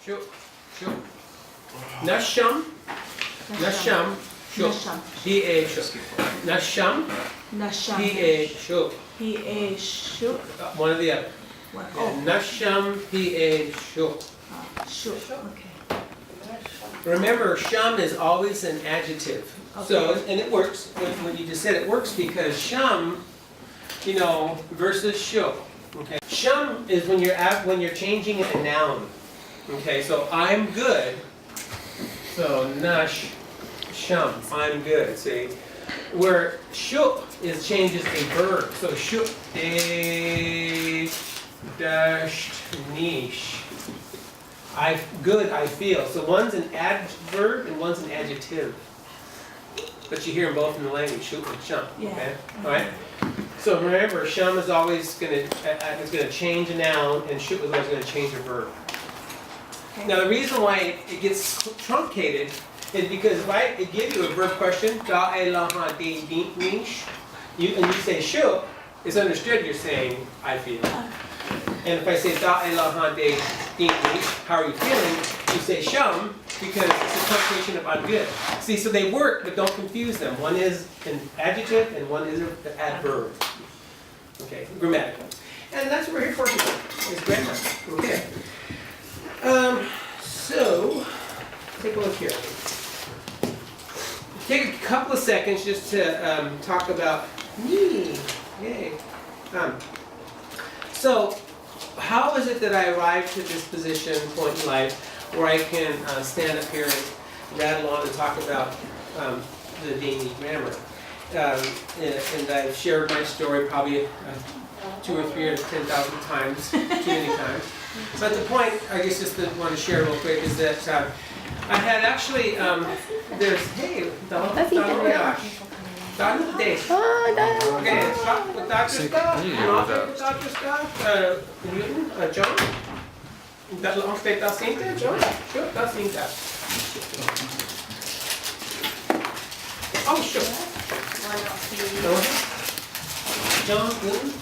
Shu. Shu. Nasham. Nasham. Shu. P-A. Shu. Nasham. Nasham. P-A. Shu. P-A. Shu. One or the other. What? Yeah, Oh. Nasham. P-A. Shu. Shu. Okay. Remember, sham is always an adjective. Okay. So, and it works, when you just said it works because sham, versus shu. Okay. Sham is when you're changing a noun. Okay, so I'm good. So nash sham, I'm good. See? Where shu changes a verb. So shu dashed niche. Good, I feel. So one's an adverb and one's an adjective. But you hear them both in the language, shu and sham. Yeah. Okay? Alright? So remember, sham is always going to change a noun, and shu is always going to change a verb. Okay. Now the reason why it gets truncated is because if I give you a verb question, and you say shu, it's understood you're saying I feel. And if I say how are you feeling, you say sham because it's a truncation of I'm good. See, so they work, but don't confuse them. One is an adjective and one is an adverb. Okay, grammatical. And that's what we're here for today, is grammar. Okay. So, take a look here. Take a couple of seconds just to talk about me. Yay. So, how is it that I arrived to this position, point in life, where I can stand up here and rattle on and talk about the Dee-ni grammar? And I've shared my story probably 2 or 3 or 10,000 times, too many times. But the point, I guess, just that I want to share real quick is that I had actually, there's, hey, Tolowa. Done day. Okay, stop with Dr. Stuff. With Dr. Stuff. Newton, John. That long state da cinta, John? Sure, da cinta. Oh, sure. John, Newton.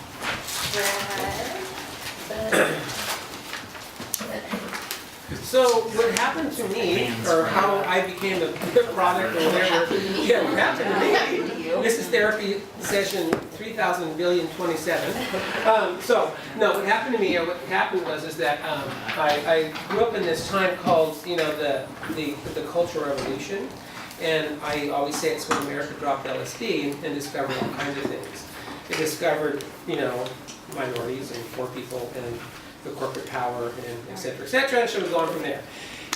So what happened to me, or how I became a product or whatever, yeah, what happened to me, this is therapy session 3000,000,027. What happened to me, or what happened was that I grew up in this time called, the Cultural Revolution, and I always say it's when America dropped LSD and discovered all kinds of things. It discovered, minorities and poor people and the corporate power, and et cetera, and so it was on from there.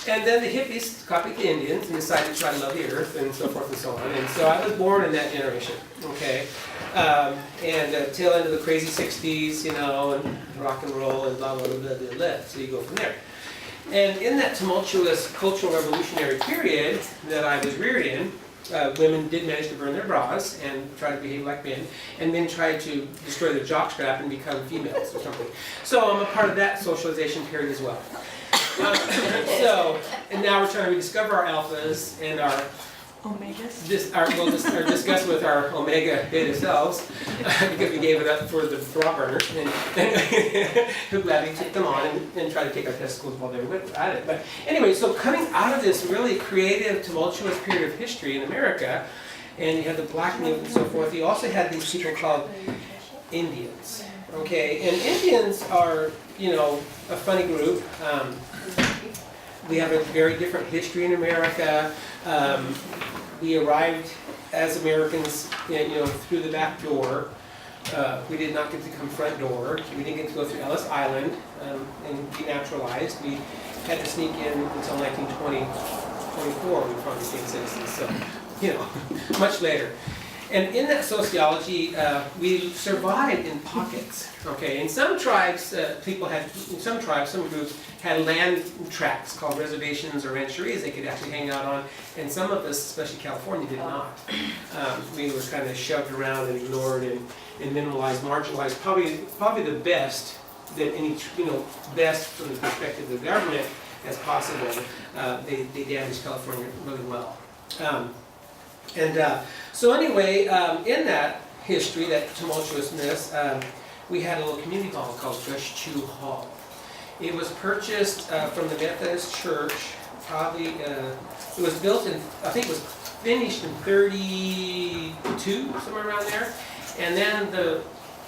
And then the hippies copied the Indians and decided to try to love the earth and so forth and so on. And so I was born in that generation, okay? And tail end of the crazy 60s, and rock and roll and blah, blah, blah, blah, blah, blah. So you go from there. And in that tumultuous cultural revolutionary period that I was reared in, women did manage to burn their bras and try to behave like men, and men tried to destroy their jockstrap and become females or something. So I'm a part of that socialization period as well. And now we're trying to rediscover our alphas and our Omegas? discuss with our omega beta selves because we gave it up for the bra burners and who gladly took them on and tried to take our testicles while they were at it. But anyway, so coming out of this really creative, tumultuous period of history in America, and you had the black movement and so forth, you also had these people called Indians. Okay, and Indians are, a funny group. We have a very different history in America. We arrived as Americans, through the back door. We did not get to come front door. We didn't get to go through Ellis Island and be naturalized. We had to sneak in until 1924 when we finally became citizens. So, much later. And in that sociology, we survived in pockets. Okay, in some tribes, some groups had land tracts called reservations or rancherias they could actually hang out on, and some of us, especially California, did not. We were kind of shoved around and ignored and minimalized, marginalized. Probably the best that best from the perspective of the government as possible. They damaged California really well. So anyway, in that history, that tumultuousness, we had a little community hall called Fresh Chew Hall. It was purchased from the Methodist Church, probably, it was built in, I think it was finished in 32, somewhere around there. And then the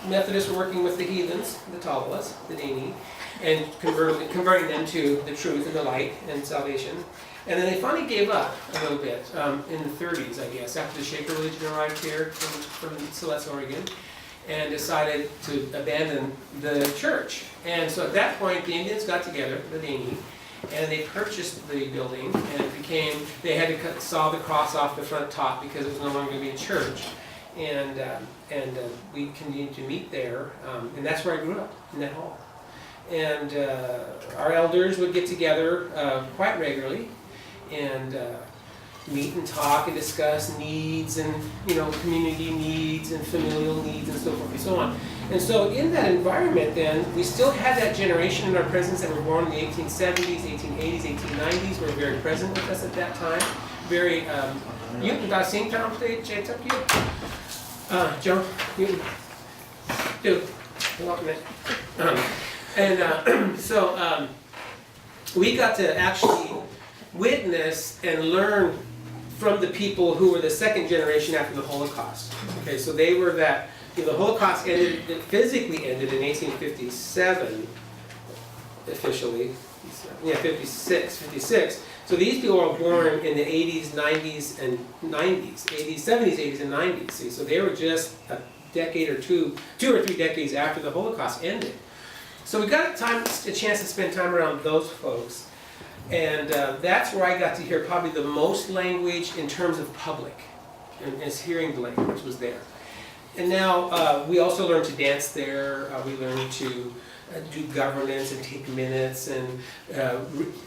Methodists were working with the heathens, the Tolowas, the Dee-ni, and converting them to the truth and the light and salvation. And then they finally gave up a little bit in the 30s, I guess, after the Shaker religion arrived here from Siletz, Oregon, and decided to abandon the church. And so at that point, the Indians got together, the Dee-ni, and they purchased the building, and it became, they had to saw the cross off the front top because it was no longer going to be a church. And we continued to meet there, and that's where I grew up, in that hall. And our elders would get together quite regularly, and meet and talk and discuss needs and, you know, community needs and familial needs and so forth and so on. And so in that environment then, we still had that generation in our presence that were born in the 1870s, 1880s, 1890s, were very present with us at that time. Very, you can sing down stage, it's up to you. Joe, you do. So we got to actually witness and learn from the people who were the second generation after the Holocaust. Okay, so they were that, you know, the Holocaust ended, it physically ended in 1857, officially. Yeah, 56. So these people were born in the 80s, 90s, and 90s. 80s, 70s, 80s, and 90s. See, so they were just a decade or two or three decades after the Holocaust ended. So we got a chance to spend time around those folks. And that's where I got to hear probably the most language in terms of public, and is hearing the language was there. And now we also learned to dance there. We learned to do governance and take minutes and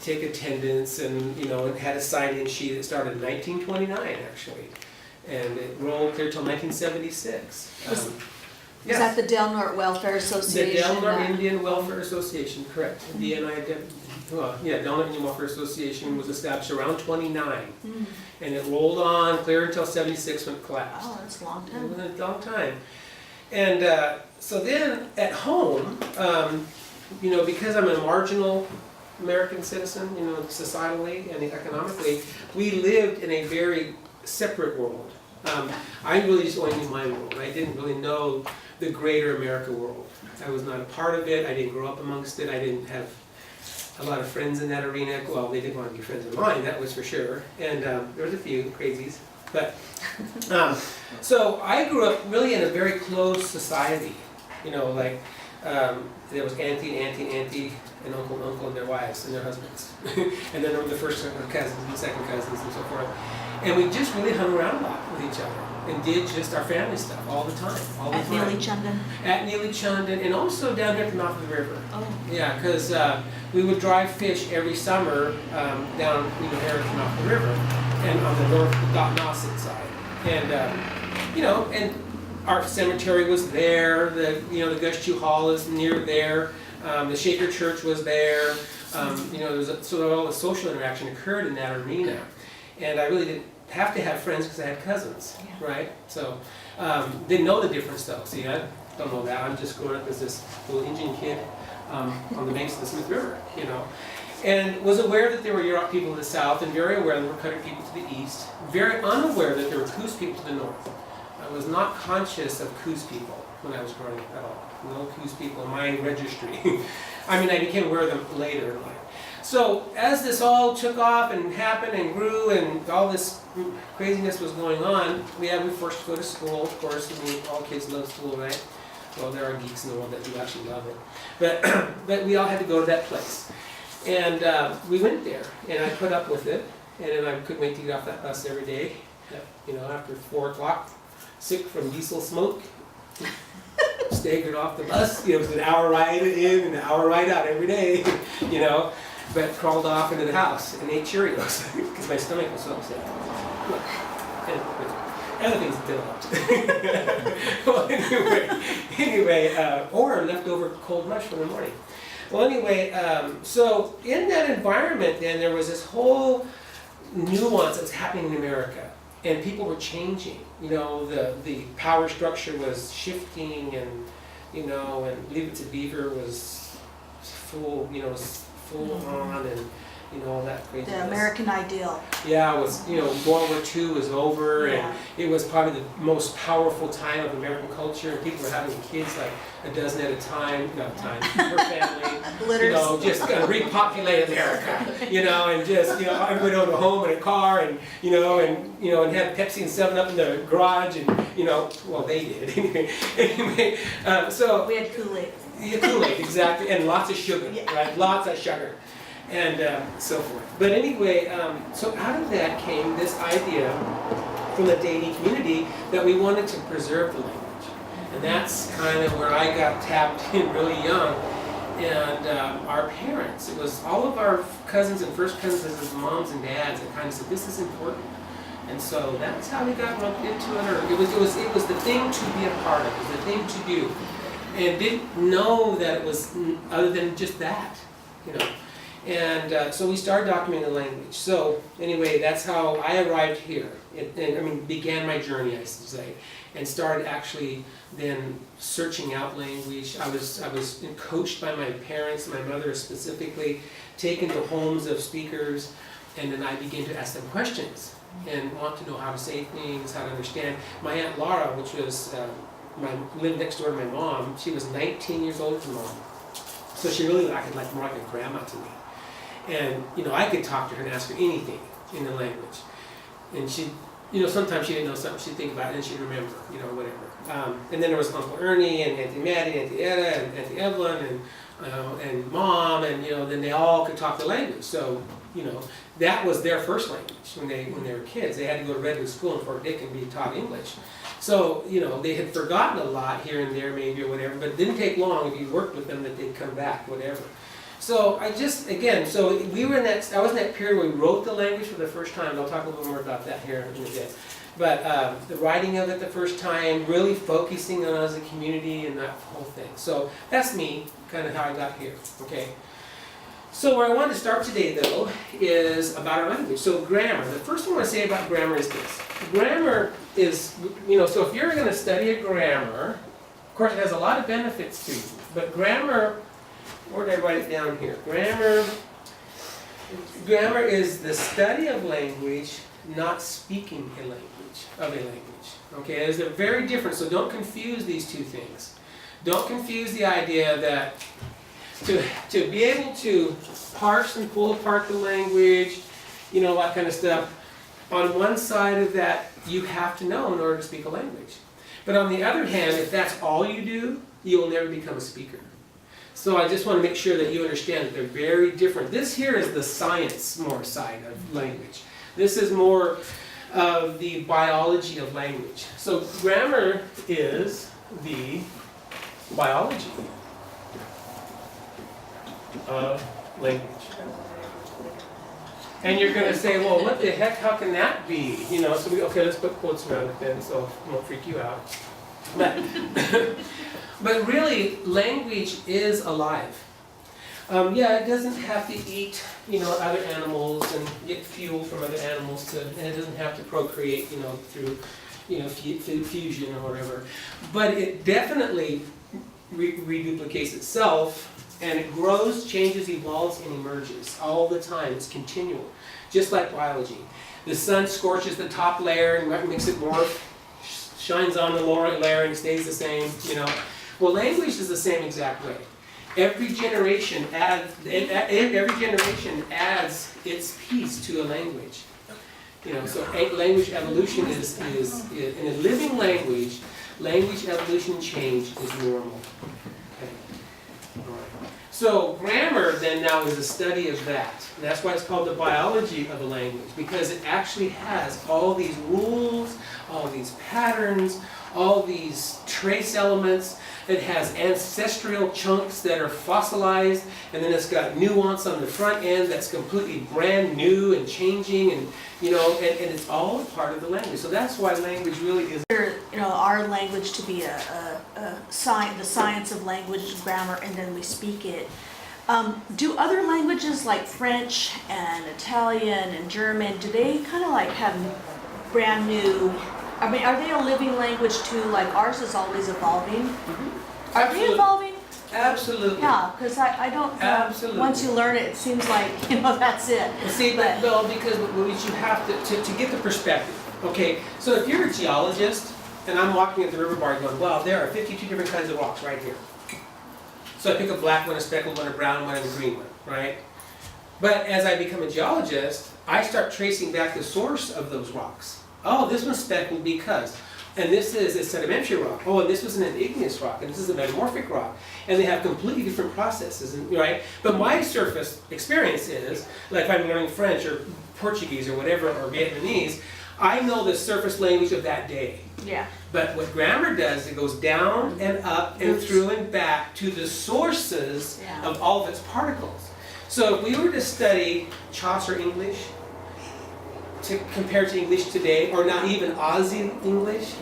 take attendance, and you know, it had a sign-in sheet that started in 1929 actually, and it rolled clear till 1976. Was Yes. that the Del Norte Welfare Association? The Del Norte Indian Welfare Association, correct. Dee-ni, Del Norte Indian Welfare Association was established around 29. And it rolled on clear until 76 when it collapsed. Oh, that's a long It time. was a long time. And so then at home, you know, because I'm a marginal American citizen, you know, societally and economically, we lived in a very separate world. I really just only knew my world. I didn't really know the greater America world. I was not a part of it. I didn't grow up amongst it. I didn't have a lot of friends in that arena. Well, they didn't want to be friends of mine, that was for sure. And there was a few crazies. But so I grew up really in a very closed society. You know, like there was auntie, and uncle, and their wives and their husbands. And then there were the first cousins and second cousins and so forth. And we just really hung around a lot with each other and did just our family stuff all the time. At Neely Chundan? At Neely Chundan, and also down here at the mouth of the river. Oh. Yeah, because we would drive fish every summer down, you know, here at the mouth of the river, and on the north Nauset side. And you know, and our cemetery was there. The Gushu Hall is near there. The Shaker Church was there. You know, so all the social interaction occurred in that arena. And I really didn't have to have friends because I had cousins, right? So, didn't know the difference though. See, I don't know that. I'm just growing up as this little Indian kid on the banks of the Smith River, you know. And was aware that there were Yurok people to the south, and very aware that there were Cutter people to the east. Very unaware that there were Coos people to the north. I was not conscious of Coos people when I was growing up at all. No Coos people in my registry. I mean, I became aware of them later in life. So as this all took off and happened and grew and all this craziness was going on, we forced to go to school, of course. I mean, all kids love school, right? Well, there are geeks in the world that do actually love it. But we all had to go to that place. And we went there, and I put up with it. And then I couldn't wait to get off that bus every day. You know, after 4 o'clock, sick from diesel smoke. Staggered off the bus. You know, it was an hour ride in and an hour ride out every day, you know. But crawled off into the house and ate Cheerios because my stomach was so upset. And other things developed. Well, anyway, or leftover cold mush from the morning. Well, anyway, so in that environment, then there was this whole nuance that was happening in America, and people were changing. You know, the power structure was shifting, and you know, and Leave It to Beaver was full, full on and, all that crazy. The American ideal. Yeah, it was, World War II was over, Yeah. and it was probably the most powerful time of American culture, and people were having kids like a dozen at a time, per family. Glitters. Just repopulate America, and just, everybody owned a home and a car, and, and had Pepsi and 7-Up in the garage, and, well, they did, anyway, so. We had Kool-Aid. Yeah, Kool-Aid, exactly, and lots of sugar, right, lots of sugar. And so forth. But anyway, so out of that came this idea from the Dee-ni community that we wanted to preserve the language. And that's kind of where I got tapped in really young. And our parents, it was all of our cousins and first cousins as moms and dads that kind of said, this is important. And so that's how we got into it. Or it was the thing to be a part of, it was the thing to do. And didn't know that it was other than just that, And so we started documenting the language. So anyway, that's how I arrived here. Began my journey, I should say, and started actually then searching out language. I was coached by my parents, my mother specifically, taken to homes of speakers, and then I began to ask them questions and want to know how to say things, how to understand. My Aunt Laura, which was lived next door to my mom, she was 19 years old to mom. So she really acted like more like a grandma to me. And, I could talk to her and ask her anything in the language. And she, sometimes she didn't know something, she'd think about it and she'd remember, whatever. And then there was Uncle Ernie and Auntie Maddie, Auntie Etta, and Auntie Evelyn, and Mom, and, then they all could talk the language. So, that was their first language when they were kids. They had to go to Redwood School in Fort Dick and be taught English. So, they had forgotten a lot here and there maybe or whatever, but it didn't take long if you worked with them that they'd come back, whatever. So I was in that period where we wrote the language for the first time. I'll talk a little more about that here in a bit. But the writing of it the first time, really focusing on it as a community and that whole thing. So that's me, kind of how I got here, okay? So where I want to start today, though, is about our language. So grammar. The first thing I want to say about grammar is this. Grammar is, so if you're going to study a grammar, of course it has a lot of benefits to you, but grammar, where did I write it down here? Grammar is the study of language, not speaking of a language. Okay, they're very different, so don't confuse these two things. Don't confuse the idea that to be able to parse and pull apart the language, that kind of stuff, on one side of that, you have to know in order to speak a language. But on the other hand, if that's all you do, you will never become a speaker. So I just want to make sure that you understand that they're very different. This here is the science more side of language. This is more of the biology of language. So grammar is the biology of language. And you're going to say, well, what the heck, how can that be? Okay, let's put quotes around it then so it won't freak you out. But really, language is alive. It doesn't have to eat, other animals and get fuel from other animals and it doesn't have to procreate, through, fusion or whatever. But it definitely reduplicates itself, and it grows, changes, evolves, and emerges all the time. It's continual, just like biology. The sun scorches the top layer and makes it morph, shines on the lower layer and stays the same, Well, language is the same exact way. Every generation adds its piece to a language. So language evolution is in a living language evolution change is normal. Okay. All right. So grammar then now is a study of that. And that's why it's called the biology of a language, because it actually has all these rules, all these patterns, all these trace elements. It has ancestral chunks that are fossilized, and then it's got nuance on the front end that's completely brand new and changing, and and it's all part of the language. So that's why language really is. Our language to be the science of language, grammar, and then we speak it. Do other languages like French and Italian and German, do they kind of like have brand new? I mean, are they a living language too? Like ours is always evolving. Mm-hmm. Are they evolving? Absolutely. Yeah, because I don't, Absolutely. once you learn it, it seems like, that's it. Well, see, but no, because what you have to get the perspective. Okay, so if you're a geologist, and I'm walking at the river bar going, wow, there are 52 different kinds of rocks right here. So I pick a black one, a speckled one, a brown one, and a green one, right? But as I become a geologist, I start tracing back the source of those rocks. Oh, this one's speckled because, and this is a sedimentary rock. Oh, and this was an igneous rock, and this is a metamorphic rock. And they have completely different processes, right? But my surface experience is, like if I'm learning French or Portuguese or whatever, or Vietnamese, I know the surface language of that day. Yeah. But what grammar does, it goes down and up and through and back to the sources of all of its particles. So if we were to study Chaucer English, to compare to English today, or not even Aussie English,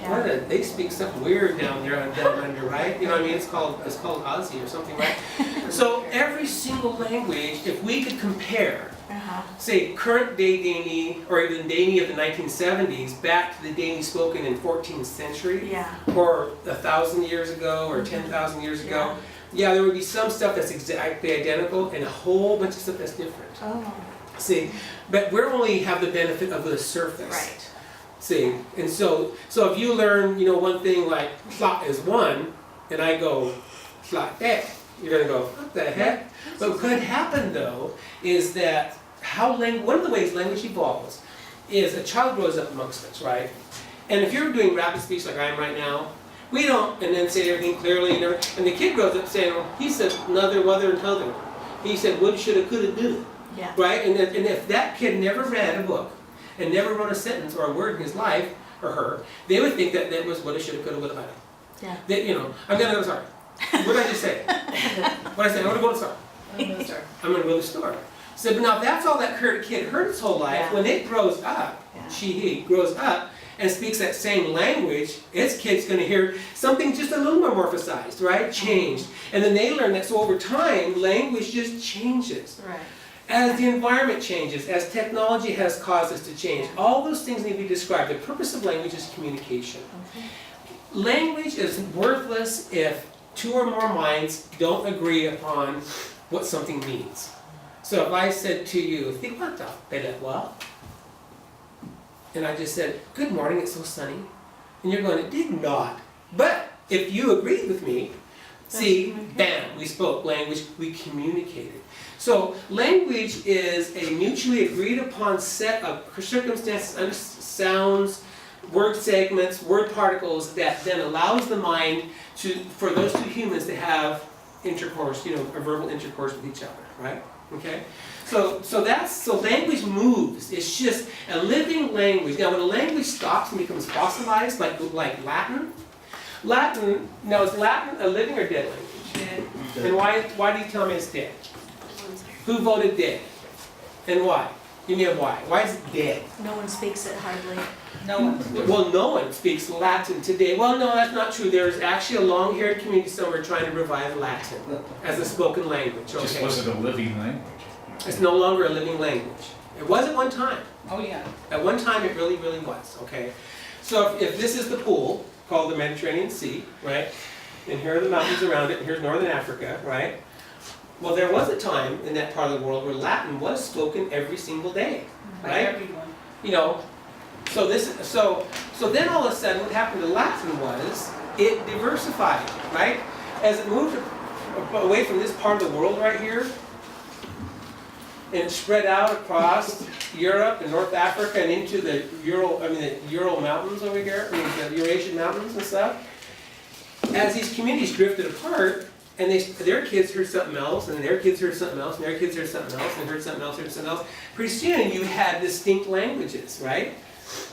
they speak something weird down there down under, right? You know what I mean? It's called Aussie or something, right? So every single language, if we could compare, say current day Dee-ni, or even Dee-ni of the 1970s, back to the Dee-ni spoken in 14th century, or 1,000 years ago, or 10,000 years ago, there would be some stuff that's exactly identical, and a whole bunch of stuff that's different. Oh. See, but we only have the benefit of the surface. Right. See, and so if you learn, one thing like slot is one, and I go slot that, you're gonna go, what the heck? But what could happen though is that one of the ways language evolves is a child grows up amongst us, right? And if you're doing rapid speech like I am right now, we don't, and then say everything clearly, and the kid grows up saying, well, he said another, whether, and t'other. He said would, shoulda, coulda, did. Yeah. Right? And if that kid never read a book and never wrote a sentence or a word in his life, or her, they would think that was woulda, shoulda, coulda, woulda, woulda. Yeah. That, I'm gonna go to sorry. What did I just say? What did I say? I'm gonna go to sorry. I'm gonna go to the store. So, but now that's all that kid heard his whole life. When it grows up, he grows up and speaks that same language, its kid's gonna hear something just a little more morphosized, right? Changed. And then they learn that, so over time, language just changes. Right. As the environment changes, as technology has caused us to change, all those things need to be described. The purpose of language is communication. Language is worthless if two or more minds don't agree upon what something means. So if I said to you, what? And I just said, good morning, it's so sunny. And you're going, it did not. But if you agreed with me, see, bam, we spoke language, we communicated. So language is a mutually agreed upon set of circumstances, sounds, word segments, word particles that then allows the mind for those two humans to have intercourse, a verbal intercourse with each other, right? Okay? So language moves. It's just a living language. Now when a language stops and becomes fossilized, like Latin, now is Latin a living or dead language? Dead. And why do you tell me it's dead? Who voted dead? And why? Give me a why. Why is it dead? No one speaks it hardly. No one. Well, no one speaks Latin today. Well, no, that's not true. There's actually a long-haired community somewhere trying to revive Latin as a spoken language. It just Okay. wasn't a living language. It's no longer a living language. It was at one time. Oh, yeah. At one time, it really, really was. Okay. So if this is the pool called the Mediterranean Sea, right? And here are the mountains around it, and here's northern Africa, right? Well, there was a time in that part of the world where Latin was spoken every single day, By right? everyone. So then all of a sudden what happened to Latin was it diversified, right? As it moved away from this part of the world right here, and it spread out across Europe and North Africa and into the Ural Mountains over here, the Eurasian mountains and stuff. As these communities drifted apart, and their kids heard something else, and their kids heard something else, and their kids heard something else, and heard something else, heard something else. Pretty soon you had distinct languages, right?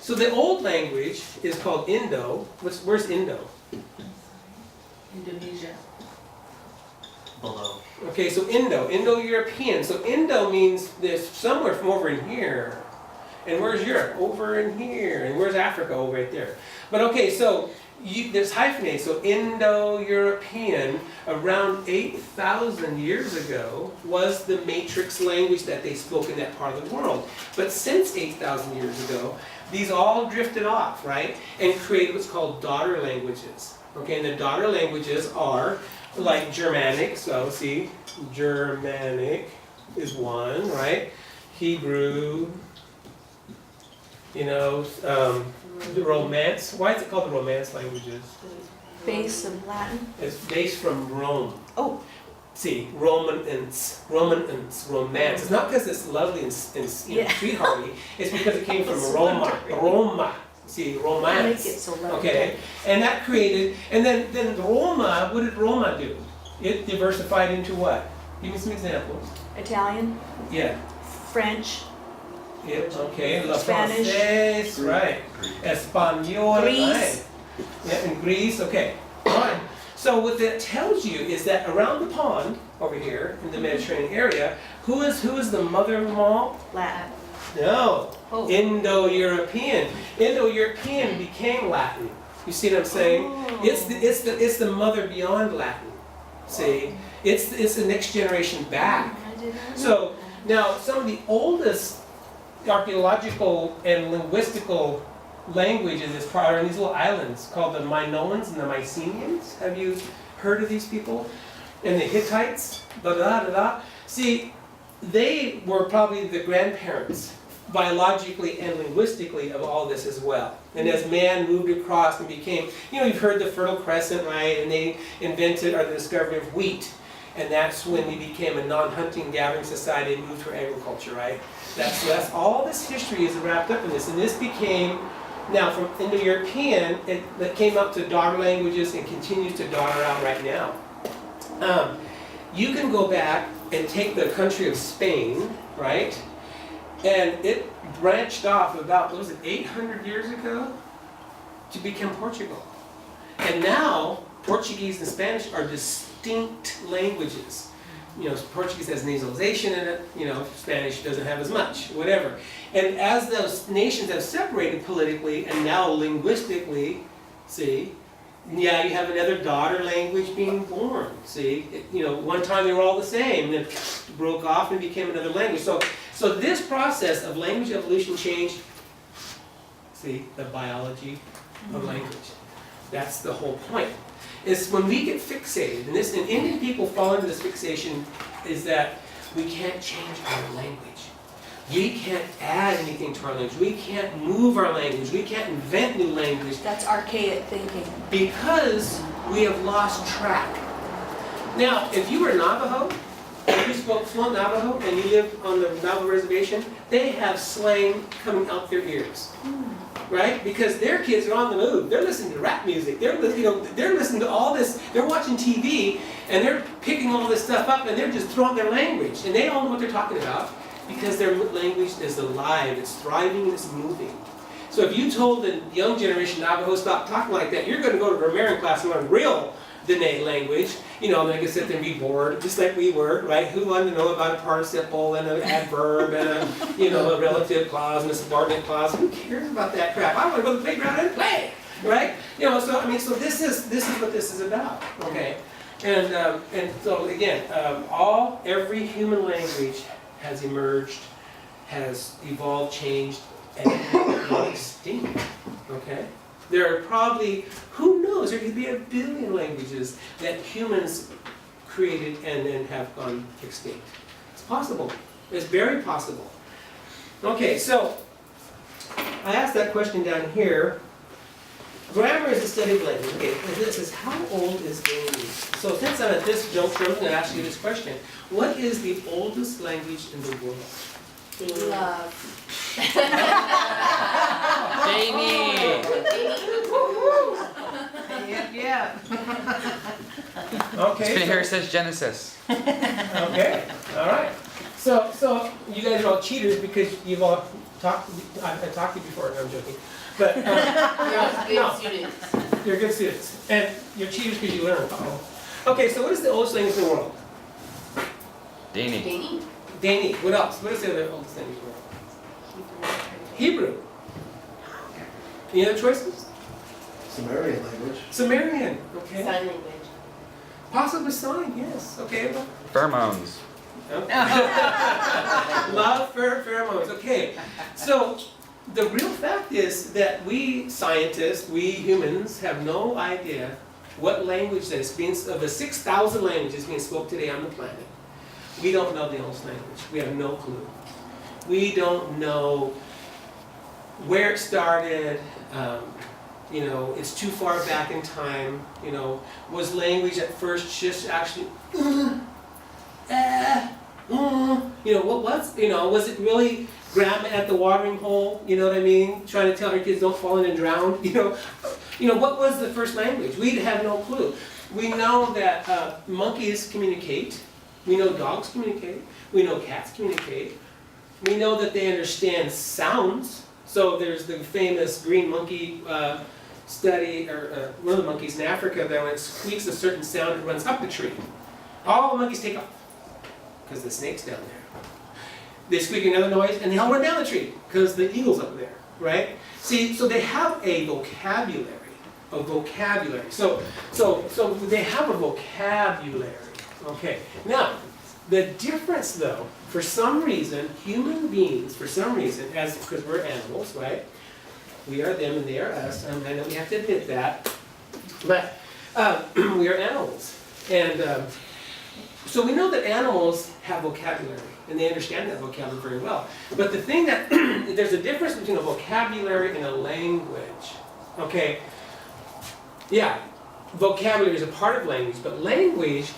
So the old language is called Indo. Where's Indo? Indonesia. Below. Okay, so Indo-European. So Indo means there's somewhere from over in here. And where's Europe? Over in here. And where's Africa? Over right there. But okay, so there's hyphenated. So Indo-European, around 8,000 years ago, was the matrix language that they spoke in that part of the world. But since 8,000 years ago, these all drifted off, right? And created what's called daughter languages. Okay, and the daughter languages are like Germanic, so see, Germanic is one, right? Hebrew, you know, the Romance. Why is it called the Romance languages? Base of Latin. It's based from Rome. Oh. See, Romance. It's not because it's lovely and you know, Yeah. sweethearty. It's because it came from Roma. See, Romance. Make it so lovely. Okay, and that created, and then Roma, what did Roma do? It diversified into what? Give me some examples. Italian, Yeah, French, yeah, okay, La Spanish. Française, right. Espanol, Greece. right. Yeah, and Greece, okay, fine. So what that tells you is that around the pond, over here, in the Mediterranean area, who is the mother of them all? Latin. No, Oh. Indo-European. Indo-European became Latin. You see what I'm saying? Oh. It's the mother beyond Latin. See, it's the next generation back. I did not know So now some of the oldest archaeological and linguistical languages are in these little islands called the Minoans and the Mycenaeans. Have you heard of these people? And the Hittites. Da da da da. See, they were probably the grandparents, biologically and linguistically, of all this as well. And as man moved across and became, you know, you've heard the Fertile Crescent, right? And they invented or the discovery of wheat. And that's when we became a non-hunting gathering society and moved to agriculture, right? That's all this history is wrapped up in this. And this became, now from Indo-European, it came up to daughter languages and continues to daughter out right now. You can go back and take the country of Spain, right? And it branched off about, what was it, 800 years ago? To become Portugal. And now, Portuguese and Spanish are distinct languages. You know, Portuguese has nasalization in it, you know, Spanish doesn't have as much, whatever. And as those nations have separated politically and now linguistically, see, yeah, you have another daughter language being born, see? You know, one time they were all the same, then broke off and became another language. So this process of language evolution change, see, the biology of language. That's the whole point. Is when we get fixated, and Indian people fall into this fixation, is that we can't change our language. We can't add anything to our language. We can't move our language. We can't invent new language That's archaic thinking. because we have lost track. Now, if you were Navajo, if you spoke fluent Navajo and you lived on the Navajo reservation, they have slang coming out their ears. Right? Because their kids are on the move. They're listening to rap music. They're listening to all this. They're watching TV and they're picking all this stuff up and they're just throwing their language. And they all know what they're talking about because their language is alive. It's thriving. It's moving. So if you told the young generation Navajo stop talking like that, you're going to go to grammarian class and learn real Dee-ni language. You know, and they can sit there and be bored, just like we were, right? Who wanted to know about a participle and an adverb and a relative clause and a subordinate clause? Who cares about that crap? I want to go to the playground and play, right? You know, so I mean, so this is what this is about, okay? And so again, every human language has emerged, has evolved, changed, and gone extinct, okay? There are probably, who knows, there could be 1 billion languages that humans created and then have gone extinct. It's possible. It's very possible. Okay, so I asked that question down here. Grammar is the study of language. Okay, this is how old is language? So since I'm at this juncture, I'm going to ask you this question. What is the oldest language in the world? Love. Dee-ni. Yeah. Okay. It's been so- here since Genesis. Okay, all right. So you guys are all cheaters because you've all talked. I've talked to you before. No, I'm joking. But no, students. you're good students, and you're cheaters because you learn. Okay, so what is the oldest language in the world? Dee-ni. Dee-ni? Dee-ni. What else? What is the other oldest language in the world? Hebrew. Any other choices? Sumerian language. Sumerian. Okay. Sign language. Possibly sign. Yes. Okay. Well, Pheromones. Love pheromones. Okay. So the real fact is that we scientists, we humans, have no idea what language that is being, of the 6,000 languages being spoken today on the planet, we don't know the oldest language. We have no clue. We don't know where it started. You know, it's too far back in time. You know, was language at first just actually, you know, what was, you know, was it really grandma at the watering hole? You know what I mean? Trying to tell her kids don't fall in and drown. You know, what was the first language? We have no clue. We know that monkeys communicate. We know dogs communicate. We know cats communicate. We know that they understand sounds. So there's the famous green monkey study, or one of the monkeys in Africa, that when it squeaks a certain sound, it runs up the tree. All the monkeys take off, because the snake's down there. They squeak another noise, and they all run down the tree, because the eagle's up there, right? See, so they have a vocabulary. So they have a vocabulary. Okay, now, the difference though, for some reason, human beings, for some reason, because we're animals, right? We are them and they are us. I know we have to admit that. But we are animals. And so we know that animals have vocabulary, and they understand that vocabulary very well. But the thing that, there's a difference between a vocabulary and a language. Okay? Yeah, vocabulary is a part of language, but language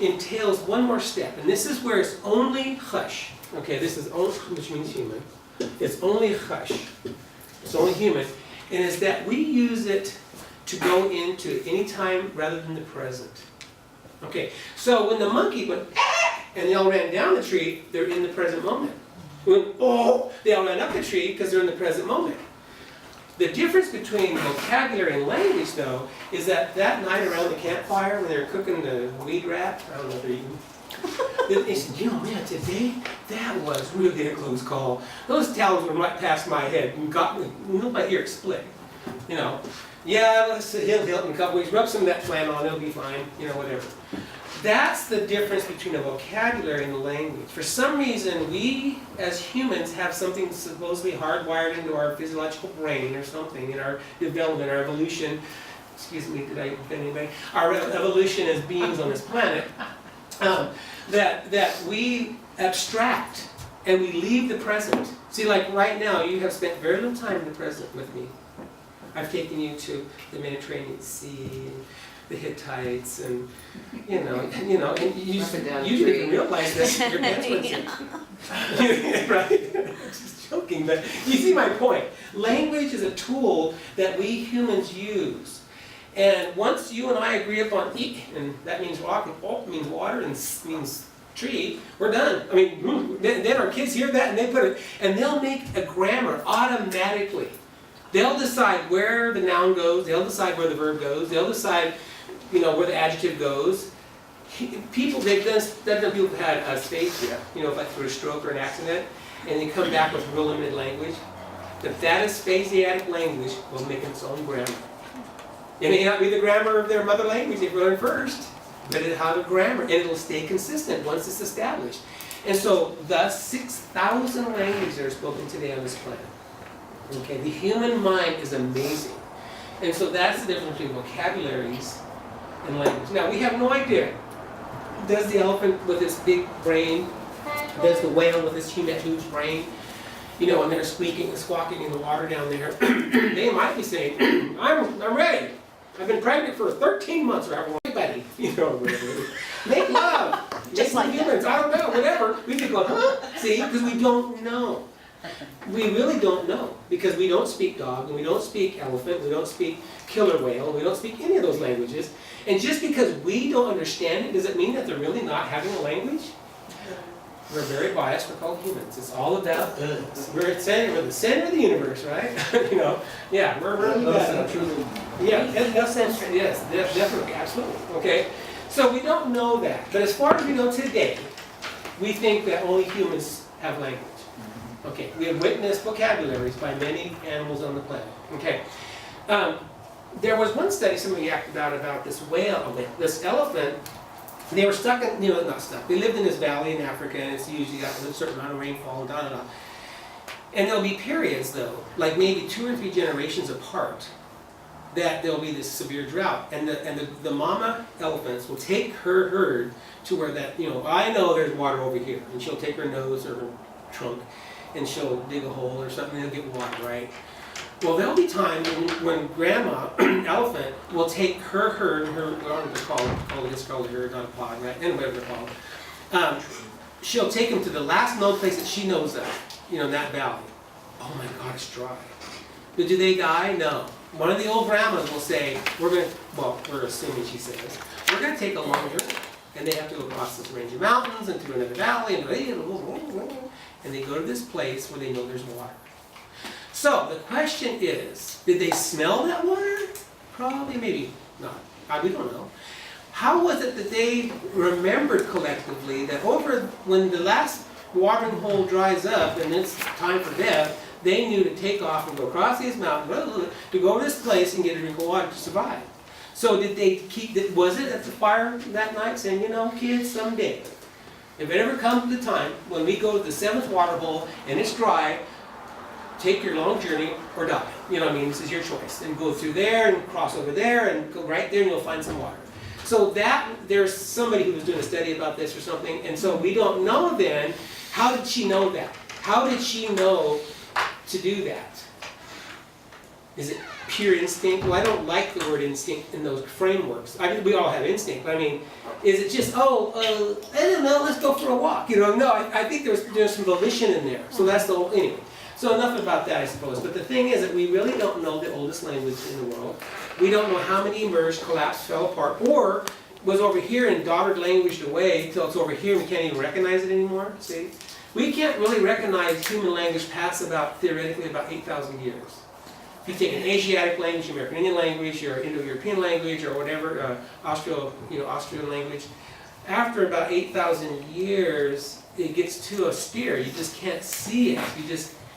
entails one more step, and this is where it's only hush. Okay, this is only, which means human. It's only hush. It's only human, and it's that we use it to go into any time rather than the present. Okay, so when the monkey went ah, and they all ran down the tree, they're in the present moment. When oh, they all ran up the tree because they're in the present moment. The difference between vocabulary and language, though, is that night around the campfire when they were cooking the weed rat, I don't know if they're eating, they said, you know, man, today, that was really a close call. Those towels went right past my head and got me, my ear split. You know, yeah, let's heal in a couple weeks, rub some of that phlegm on, it'll be fine, you know, whatever. That's the difference between a vocabulary and a language. For some reason, we as humans have something supposedly hardwired into our physiological brain or something in our development, our evolution. Excuse me, did I offend anybody? Our evolution as beings on this planet. That we abstract and we leave the present. See, like right now, you have spent very little time in the present with me. I've taken you to the Mediterranean Sea, and the Hittites, and you know, and you didn't realize that your pants were right? Just joking, but you see my point. Language is a tool that we humans use. And once you and I agree upon eat, and that means rock, and pulp means water, and means tree, we're done. I mean, then our kids hear that and they put it, and they'll make a grammar automatically. They'll decide where the noun goes, they'll decide where the verb goes, they'll decide, you know, where the adjective goes. People, they've done people who've had a sphagia, you know, like through a stroke or an accident, and they come back with real limited language. If that is sphasiatic language, will make its own grammar. It may not be the grammar of their mother language they've learned first, but it'll have a grammar, and it'll stay consistent once it's established. And so, the 6,000 languages that are spoken today on this planet. Okay, the human mind is amazing. And so that's the difference between vocabularies and language. Now, we have no idea. Does the elephant with its big brain, does the whale with its huge brain, you know, and they're squeaking and squawking in the water down there, they might be saying, I'm ready. I've been pregnant for 13 months or however long, buddy. You know, whatever. Make love. Just like humans, I don't know, whatever. We could go, huh? See, because we don't know. We really don't know, because we don't speak dog, and we don't speak elephant, we don't speak killer whale, and we don't speak any of those languages. And just because we don't understand it, does it mean that they're really not having a language? We're very biased, we're called humans. It's all about us. We're the center of the universe, right? You know, yeah, we're really bad. Yeah, yes, definitely, absolutely, okay? So we don't know that, but as far as we know today, we think that only humans have language. Okay, we have witnessed vocabularies by many animals on the planet. Okay, there was one study somebody acted out about this whale, this elephant. They were stuck in, you know, not stuck. They lived in this valley in Africa, and it's usually got a certain amount of rainfall, and da da da. And there'll be periods, though, like maybe 2 or 3 generations apart, that there'll be this severe drought, and the mama elephants will take her herd to where that, I know there's water over here, and she'll take her nose or her trunk, and she'll dig a hole or something, and they'll get water, right? Well, there'll be times when grandma elephant will take her herd, I don't know what they're called a herd, not a pod, right? And whatever they're called. She'll take them to the last known place that she knows of, in that valley. Oh my God, it's dry. But do they die? No. One of the old grandmas will say, we're assuming she says, we're going to take a long journey. And they have to go across this range of mountains and through another valley, and they go to this place where they know there's water. So the question is, did they smell that water? Probably, maybe not. We don't know. How was it that they remembered collectively that when the last watering hole dries up and it's time for death, they knew to take off and go across these mountains, to go to this place and get a drink of water to survive? So was it at the fire that night saying, kids, someday, if it ever comes to the time when we go to the 7th water hole and it's dry, take your long journey or die. This is your choice. And go through there and cross over there and go right there and you'll find some water. So there's somebody who was doing a study about this or something, and so we don't know then, how did she know that? How did she know to do that? Is it pure instinct? Well, I don't like the word instinct in those frameworks. We all have instinct, but is it just, I don't know, let's go for a walk? No, I think there's some volition in there. So that's anyway. So enough about that, I suppose. But the thing is that we really don't know the oldest language in the world. We don't know how many emerged, collapsed, fell apart, or was over here and dotted languaged away until it's over here and we can't even recognize it anymore. See? We can't really recognize human language past theoretically about 8,000 years. If you take an Asiatic language, American Indian language, or Indo-European language, or whatever, Austrian language, after about 8,000 years, it gets too austere. You just can't see it.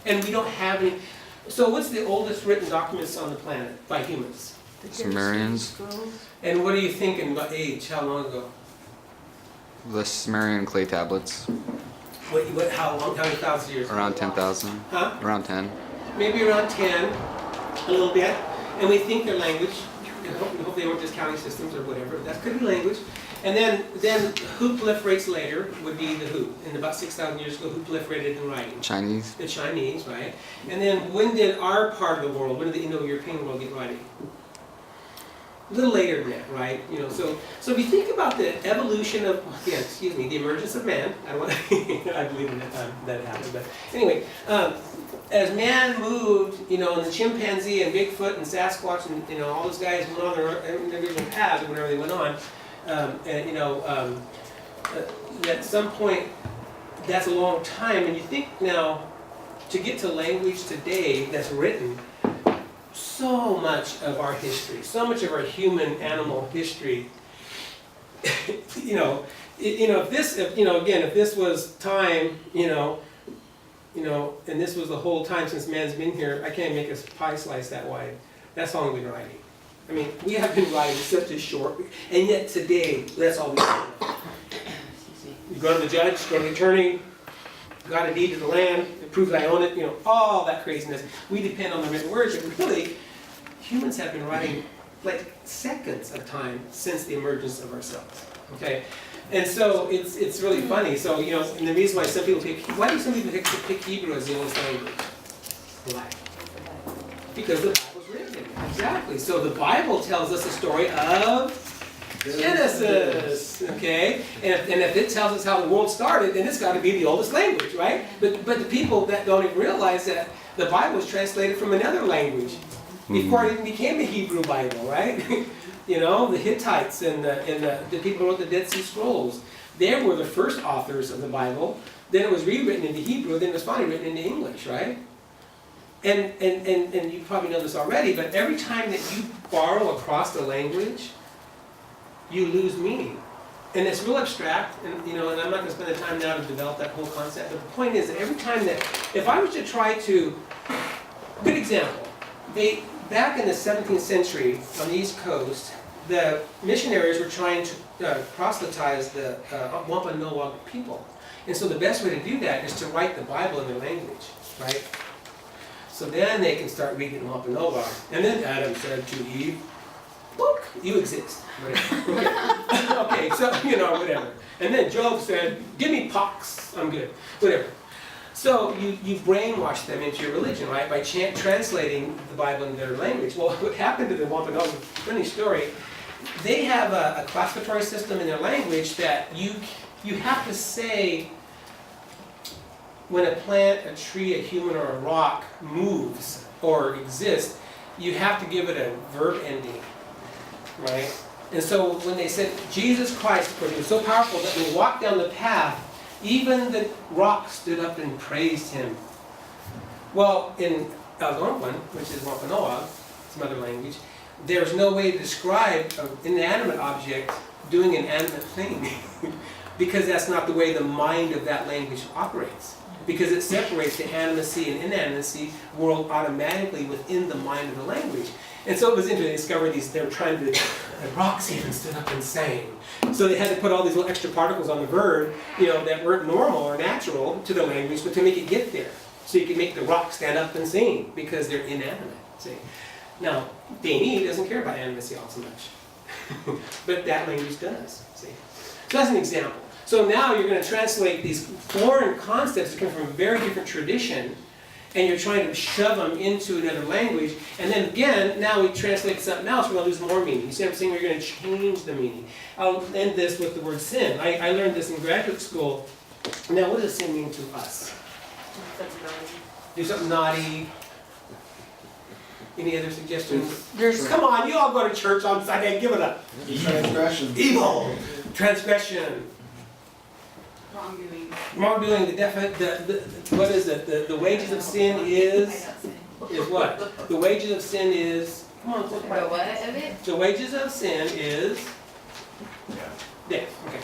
And we don't have any. So what's the oldest written documents on the planet by humans? Sumerians. And what are you thinking about age? How long ago? The Sumerian clay tablets. How long? How many thousand years? Around 10,000. Huh? Around 10. Maybe around 10, a little bit. And we think their language. We hope they weren't just counting systems or whatever. That could be language. And then who proliferates later would be the who. And about 6,000 years ago, who proliferated in writing? Chinese. The Chinese, right? And then when did our part of the world, when did the Indo-European world get writing? A little later than that, right? So if you think about the evolution of, the emergence of man, I believe in that it happened, but anyway, as man moved, and the chimpanzee and Bigfoot and Sasquatch and all those guys went on their individual paths or whatever they went on, at some point, that's a long time, and you think now, to get to language today that's written, so much of our history, so much of our human animal history, if this was time, and this was the whole time since man's been here, I can't make a pie slice that wide. That's how long we've been writing. We have been writing such a short, and yet today, that's all we do. You go to the judge, go to the attorney, got a deed to the land, it proves I own it, all that craziness. We depend on the written words, but really, humans have been writing like seconds of time since the emergence of ourselves. Okay? And so it's really funny. So, and the reason why some people why do some people pick Hebrew as the oldest language? Why? Because the Bible's written in it. Exactly. So the Bible tells us the story of Genesis, okay? And if it tells us how the world started, then it's got to be the oldest language, right? But the people that don't even realize that the Bible was translated from another language before it even became the Hebrew Bible, right? The Hittites and the people who wrote the Dead Sea Scrolls, they were the first authors of the Bible. Then it was rewritten into Hebrew, then it was finally written into English, right? And you probably know this already, but every time that you borrow across the language, you lose meaning. And it's real abstract, and and I'm not going to spend the time now to develop that whole concept, but the point is that every time that, if I was to try to, good example, back in the 17th century on the East Coast, the missionaries were trying to proselytize the Wampanoag people. And so the best way to do that is to write the Bible in their language, right? So then they can start reading in Wampanoag. And then Adam said to Eve, look, you exist. Whatever. Okay. Okay, so, whatever. And then Job said, give me pox, I'm good. Whatever. So you brainwash them into your religion, right? By translating the Bible in their language. Well, what happened to the Wampanoag, funny story, they have a classificatory system in their language that you have to say when a plant, a tree, a human, or a rock moves or exists, you have to give it a verb ending, right? And so when they said Jesus Christ, of course, he was so powerful that when he walked down the path, even the rock stood up and praised him. Well, in Algonquin, which is Wampanoag, some other language, there's no way to describe an inanimate object doing an animate thing because that's not the way the mind of that language operates. Because it separates the animacy and inanimacy world automatically within the mind of the language. And so it was interesting to discover they were trying to, the rocks even stood up and sang. So they had to put all these little extra particles on the verb, that weren't normal or natural to the language, but to make it get there. So you can make the rock stand up and sing because they're inanimate, see. Now, Dee-ni doesn't care about animacy all so much. But that language does, see. So that's an example. So now you're going to translate these foreign concepts that come from a very different tradition, and you're trying to shove them into another language, and then again, now we translate something else, we're going to lose more meaning. You see what I'm saying? We're going to change the meaning. I'll end this with the word sin. I learned this in graduate school. Now, what does sin mean to us? Do something naughty. Any other suggestions? Come on, you all go to church on Sunday, give it up. Transgression. Evil. Transgression. Wrongdoing. Wrongdoing, what is it? The wages of sin is what? The wages of sin is, come on, The what of it? the wages of sin is death. Okay.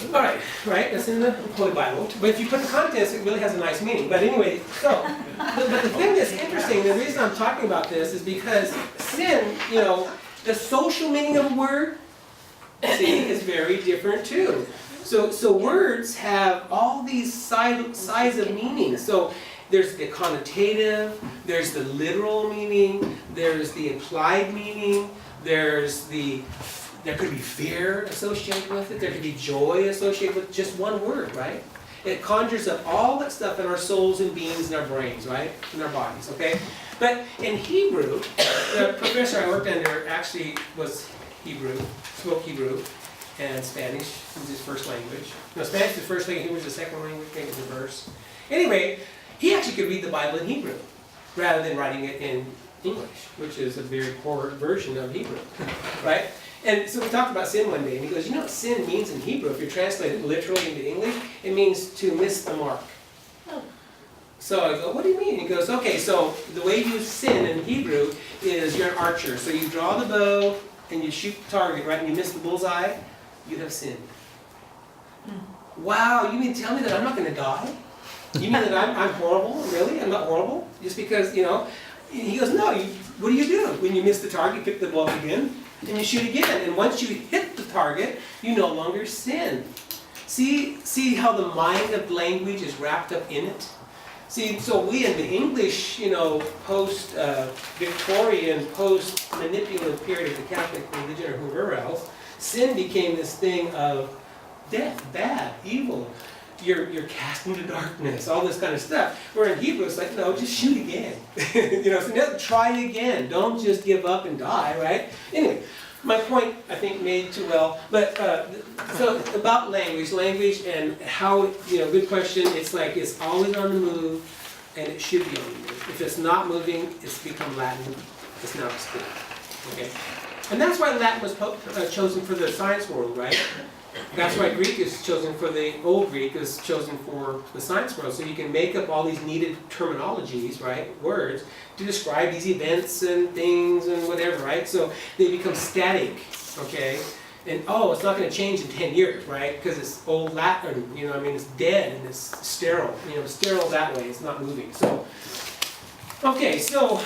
All right, right, that's in the Holy Bible. But if you put the context, it really has a nice meaning. But anyway, so, but the thing that's interesting, the reason I'm talking about this is because sin, the social meaning of a word, see, is very different too. So words have all these sides of meaning. So there's the connotative, there's the literal meaning, there's the implied meaning, there could be fear associated with it, there could be joy associated with just one word, right? It conjures up all that stuff in our souls and beings and our brains, right? In our bodies, okay? But in Hebrew, the professor I worked under actually was Hebrew, spoke Hebrew, and Spanish was his first language. No, Spanish is the first language, Hebrew was the second language, I think it's reverse. Anyway, he actually could read the Bible in Hebrew, rather than writing it in English, which is a very poor version of Hebrew, right? And so we talked about sin one day, and he goes, you know what sin means in Hebrew? If you translate it literally into English, it means to miss the mark. So I go, what do you mean? He goes, okay, so the way you sin in Hebrew is you're an archer. So you draw the bow, and you shoot the target, right, and you miss the bullseye, you have sinned. Wow, you mean to tell me that I'm not going to die? You mean that I'm horrible? Really? I'm not horrible? Just because, He goes, no, what do you do? When you miss the target, you pick the bow again, and you shoot again. And once you hit the target, you no longer sin. See how the mind of language is wrapped up in it? See, so we in the English, post-Victorian, post-manipulative period of the Catholic religion or whoever else, sin became this thing of death, bad, evil. You're cast into darkness, all this kind of stuff. Where in Hebrew, it's like, no, just shoot again. So try again. Don't just give up and die, right? Anyway, my point, I think, made too well. But so about language and how, good question. It's like it's always on the move, and it should be on the move. If it's not moving, it's become Latin. It's now extinct. Okay, and that's why Latin was chosen for the science world, right? That's why Greek is chosen for the old Greek is chosen for the science world. So you can make up all these needed terminologies, right, words, to describe these events and things and whatever, right? So they become static, okay? And it's not going to change in 10 years, right? Because it's old Latin, it's dead and it's sterile. Sterile that way, it's not moving. So, okay, so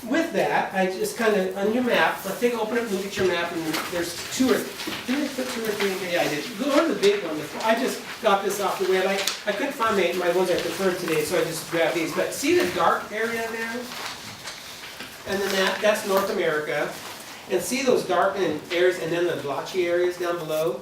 with that, I just kind of, on your map, let's open up and look at your map, and there's did I put 2 or 3? Yeah, I did. Go to the big one. I just got this off the web. I couldn't find my ones I preferred today, so I just grabbed these. But see the dark area there? And then that's North America. And see those dark areas, and then the blotchy areas down below?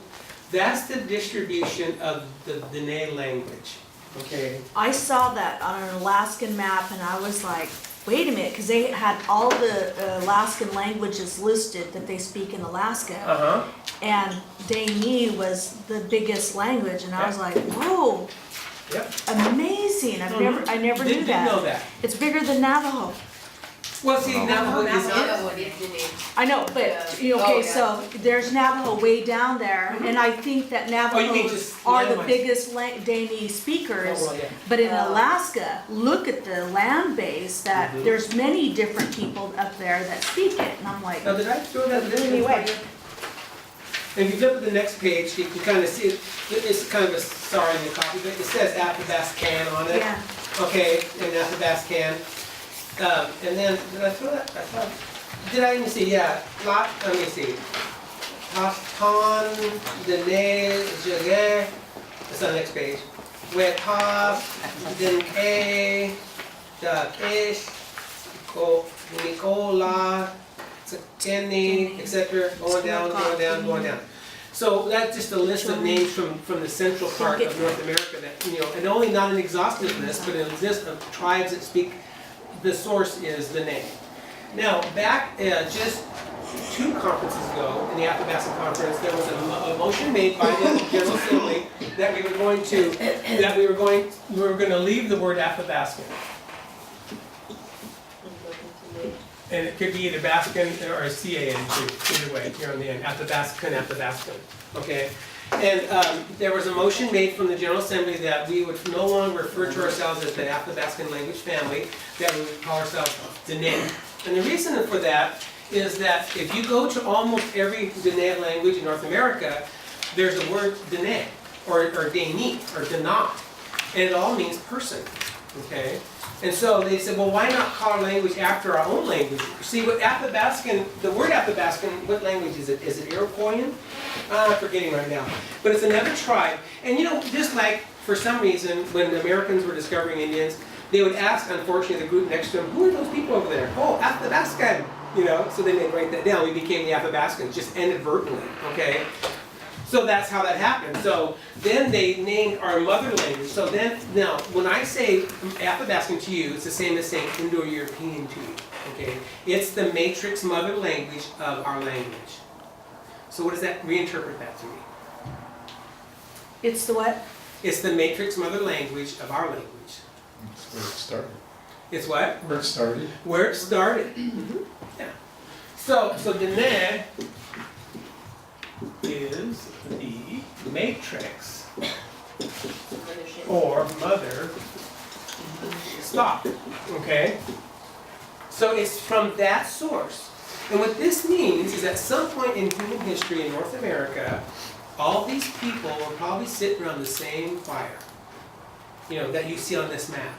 That's the distribution of the Dee-ni language, okay? I saw that on an Alaskan map and I was like, wait a minute, because they had all the Alaskan languages listed that they speak in Alaska. Uh-huh. And Dee-ni was the biggest language and I was like, whoa, Yep. amazing. I never knew Didn't know that. It's bigger than Navajo. Well, see, Navajo is Navajo is the name. I know, but, Yeah. okay, Oh, yeah. so there's Navajo way down there, and I think that Oh, you mean Navajos just are the landmass. biggest Dee-ni speakers. Oh, well, yeah. But in Alaska, look at the land base, that Mhm. there's many different people up there that speak it, and I'm like, Now, did I throw that list in Anyway. for you? If you flip to the next page, you can kind of see it. It's kind of a, sorry in the copy, but it says Athabascan on it. yeah. Okay, and Athabascan. And then, did I throw that? I thought, did I even see? Yeah, let me see. Taston, Dene, Jagé. That's on the next page. Wetas, Denke, Dakesh, Nicola, Kenny, etc. Going down, going down, going down. So that's just a list of names from the central part of North America that, and only not an exhaustive list, but a list of tribes that speak. The source is the name. Now, back just 2 conferences ago, in the Athabascan Conference, there was a motion made by the General Assembly that we were going to leave the word Athabascan. And it could be either Bascan or a CAN too, either way, here on the end, Athabascan, okay? And there was a motion made from the General Assembly that we would no longer refer to ourselves as the Athabascan language family, that we would call ourselves Dee-ni. And the reason for that is that if you go to almost every Dee-ni language in North America, there's a word Dee-ni, or Dee-ni, or Dee-na, and it all means person, okay? And so they said, well, why not call our language after our own language? See, what Athabascan, the word Athabascan, what language is it? Is it Iroquoian? I'm forgetting right now. But it's another tribe. And just like, for some reason, when the Americans were discovering Indians, they would ask, unfortunately, the group next to them, who are those people over there? Oh, Athabascan, so then they'd write that down. We became the Athabascans, just inadvertently, okay? So that's how that happened. So then they named our mother language. So then, now, when I say Athabascan to you, it's the same as saying Indo-European to you, okay? It's the matrix mother language of our language. So what does that, reinterpret that to me? It's the what? It's the matrix mother language of our language. That's where it started. It's what? Where it started. Where it started. Yeah. So Dee-ni is the matrix or mother stock, okay? So it's from that source. And what this means is at some point in human history in North America, all these people were probably sitting around the same fire, that you see on this map.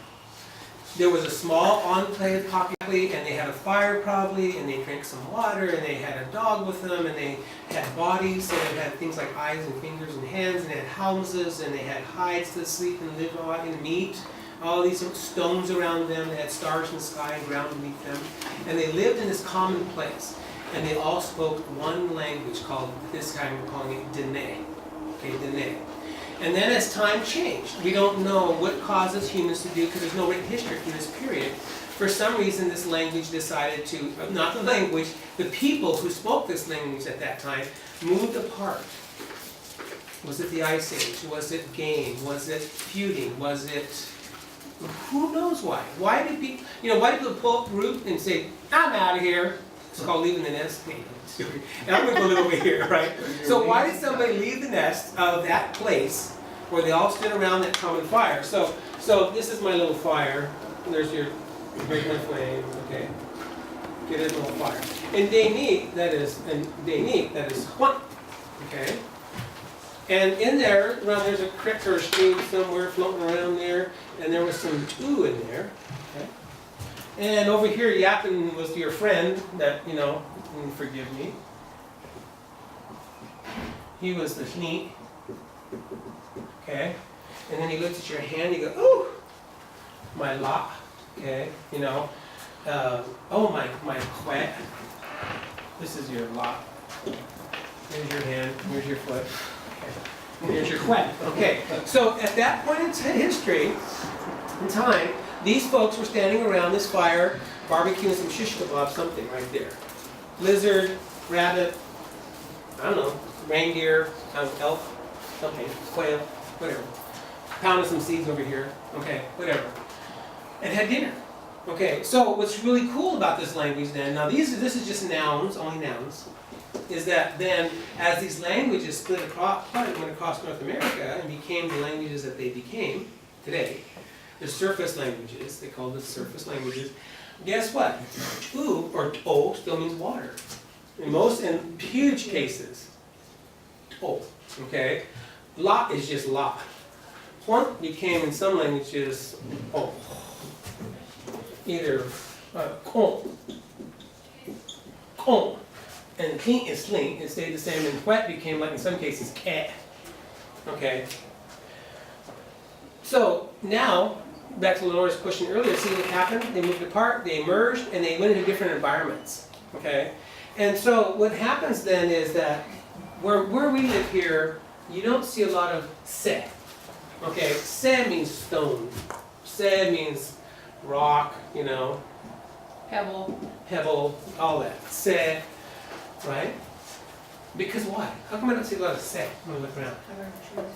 There was a small enclave probably, and they had a fire probably, and they drank some water, and they had a dog with them, and they had bodies, so they had things like eyes and fingers and hands, and they had houses, and they had hides to sleep and live on, and meat. All these stones around them, they had stars in the sky and ground beneath them, and they lived in this common place. And they all spoke one language called, this time we're calling it Dee-ni. Okay, Dee-ni. And then as time changed, we don't know what causes humans to do, because there's no written history from this period. For some reason, this language decided to, not the language, the people who spoke this language at that time moved apart. Was it the Ice Age? Was it game? Was it feuding? Was it, who knows why? Why did people, why did people pull up the roof and say, I'm out of here? It's called leaving the nest. And I'm going to live over here, right? So why did somebody leave the nest of that place where they all stood around that common fire? So this is my little fire. And there's your regular flame, okay? Get a little fire. And Dee-ni, that is Huan, okay? And in there, there's a creek or a stream somewhere floating around there, and there was some ooh in there, okay? And over here, yapping was your friend that, forgive me. He was the neat. Okay? And then he looked at your hand, you go, ooh, my lot. Okay? Oh, my quet. This is your lot. Here's your hand, here's your foot. Okay. And here's your quet. Okay. So at that point in history, in time, these folks were standing around this fire, barbecuing some shish kebab, something right there. Lizard, rabbit, I don't know, reindeer, elk, something, quail, whatever. Pounded some seeds over here, okay, whatever. And had dinner. Okay, so what's really cool about this language then, now this is just nouns, only nouns, is that then as these languages split apart and went across North America and became the languages that they became today, the surface languages, they call this surface languages, guess what? U or O still means water. In huge cases, O, okay? La is just la. Huan became in some languages O. Either con, and clean is sling, it stayed the same, and wet became like in some cases cat. Okay? So now, back to Lenore's question earlier, see what happened? They moved apart, they emerged, and they went into different environments. Okay? And so what happens then is that where we live here, you don't see a lot of se. Okay? Se means stone. Se means rock, pebble, all that. Se, right? Because why? How come I don't see a lot of se when I look around?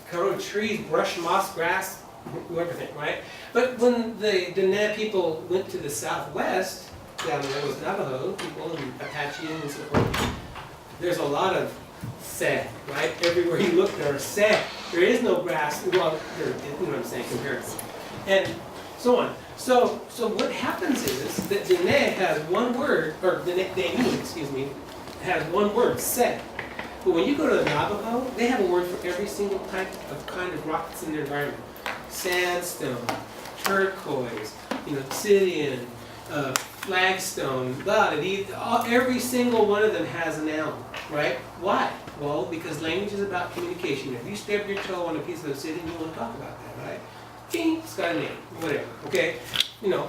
Covered trees, brush, moss, grass, everything, right? But when the Dee-ni people went to the southwest, down there with Navajo people and Apache and so forth, there's a lot of se, right? Everywhere you look, there are se. There is no grass. Well, you know what I'm saying, comparison. And so on. So what happens is that Dee-ni has one word, or Dee-ni, has one word, se. But when you go to the Navajo, they have a word for every single type of kind of rock that's in their environment. Sandstone, turquoise, obsidian, flagstone, every single one of them has a noun, right? Why? Well, because language is about communication. If you stub your toe on a piece of obsidian, you want to talk about that, right? It's got a name, whatever, okay? Now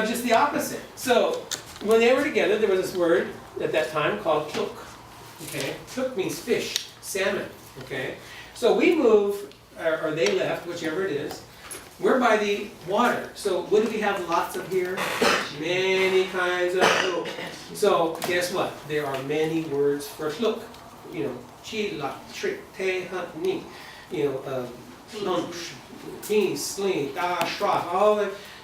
just the opposite. So when they were together, there was this word at that time called tuk, okay? Tuk means fish, salmon, okay? So we move, or they left, whichever it is. We're by the water. So what do we have lots of here? Many kinds of tuk. So guess what? There are many words for tuk. Chi, la, trick, te, hunt, ni. Lunch, teen, sling, da, shroff.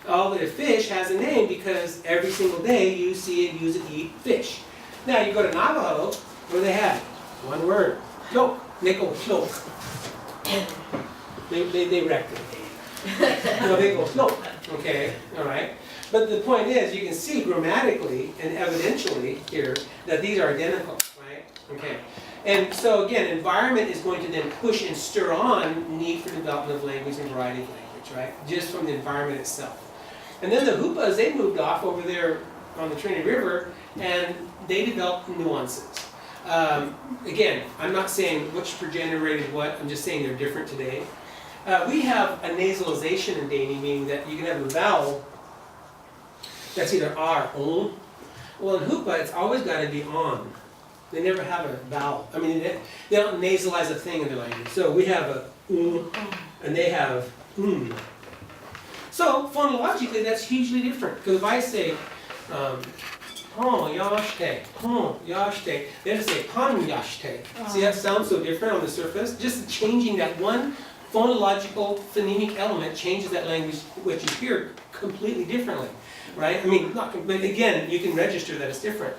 All the fish has a name because every single day you see it, use it, eat fish. Now you go to Navajo, what do they have? One word. Tlok. They go tlok. They wrecked it. They go tlok. Okay, all right. But the point is, you can see grammatically and evidentially here that these are identical, right? Okay. And so again, environment is going to then push and stir on need for development of language and variety of language, right? Just from the environment itself. And then the Hoopas, they moved off over there on the Trinity River, and they developed nuances. Again, I'm not saying which generated what, I'm just saying they're different today. We have a nasalization in Dee-ni, meaning that you can have a vowel that's either R or on. Well, in Hoopa, it's always got to be on. They never have a vowel. I mean, they don't nasalize a thing in their language. So we have a and they have So phonologically, that's hugely different. Because if I say yashte, they have to say pan yashte. See, that sounds so different on the surface. Just changing that one phonological phonemic element changes that language, which you hear completely differently, right? I mean, but again, you can register that it's different.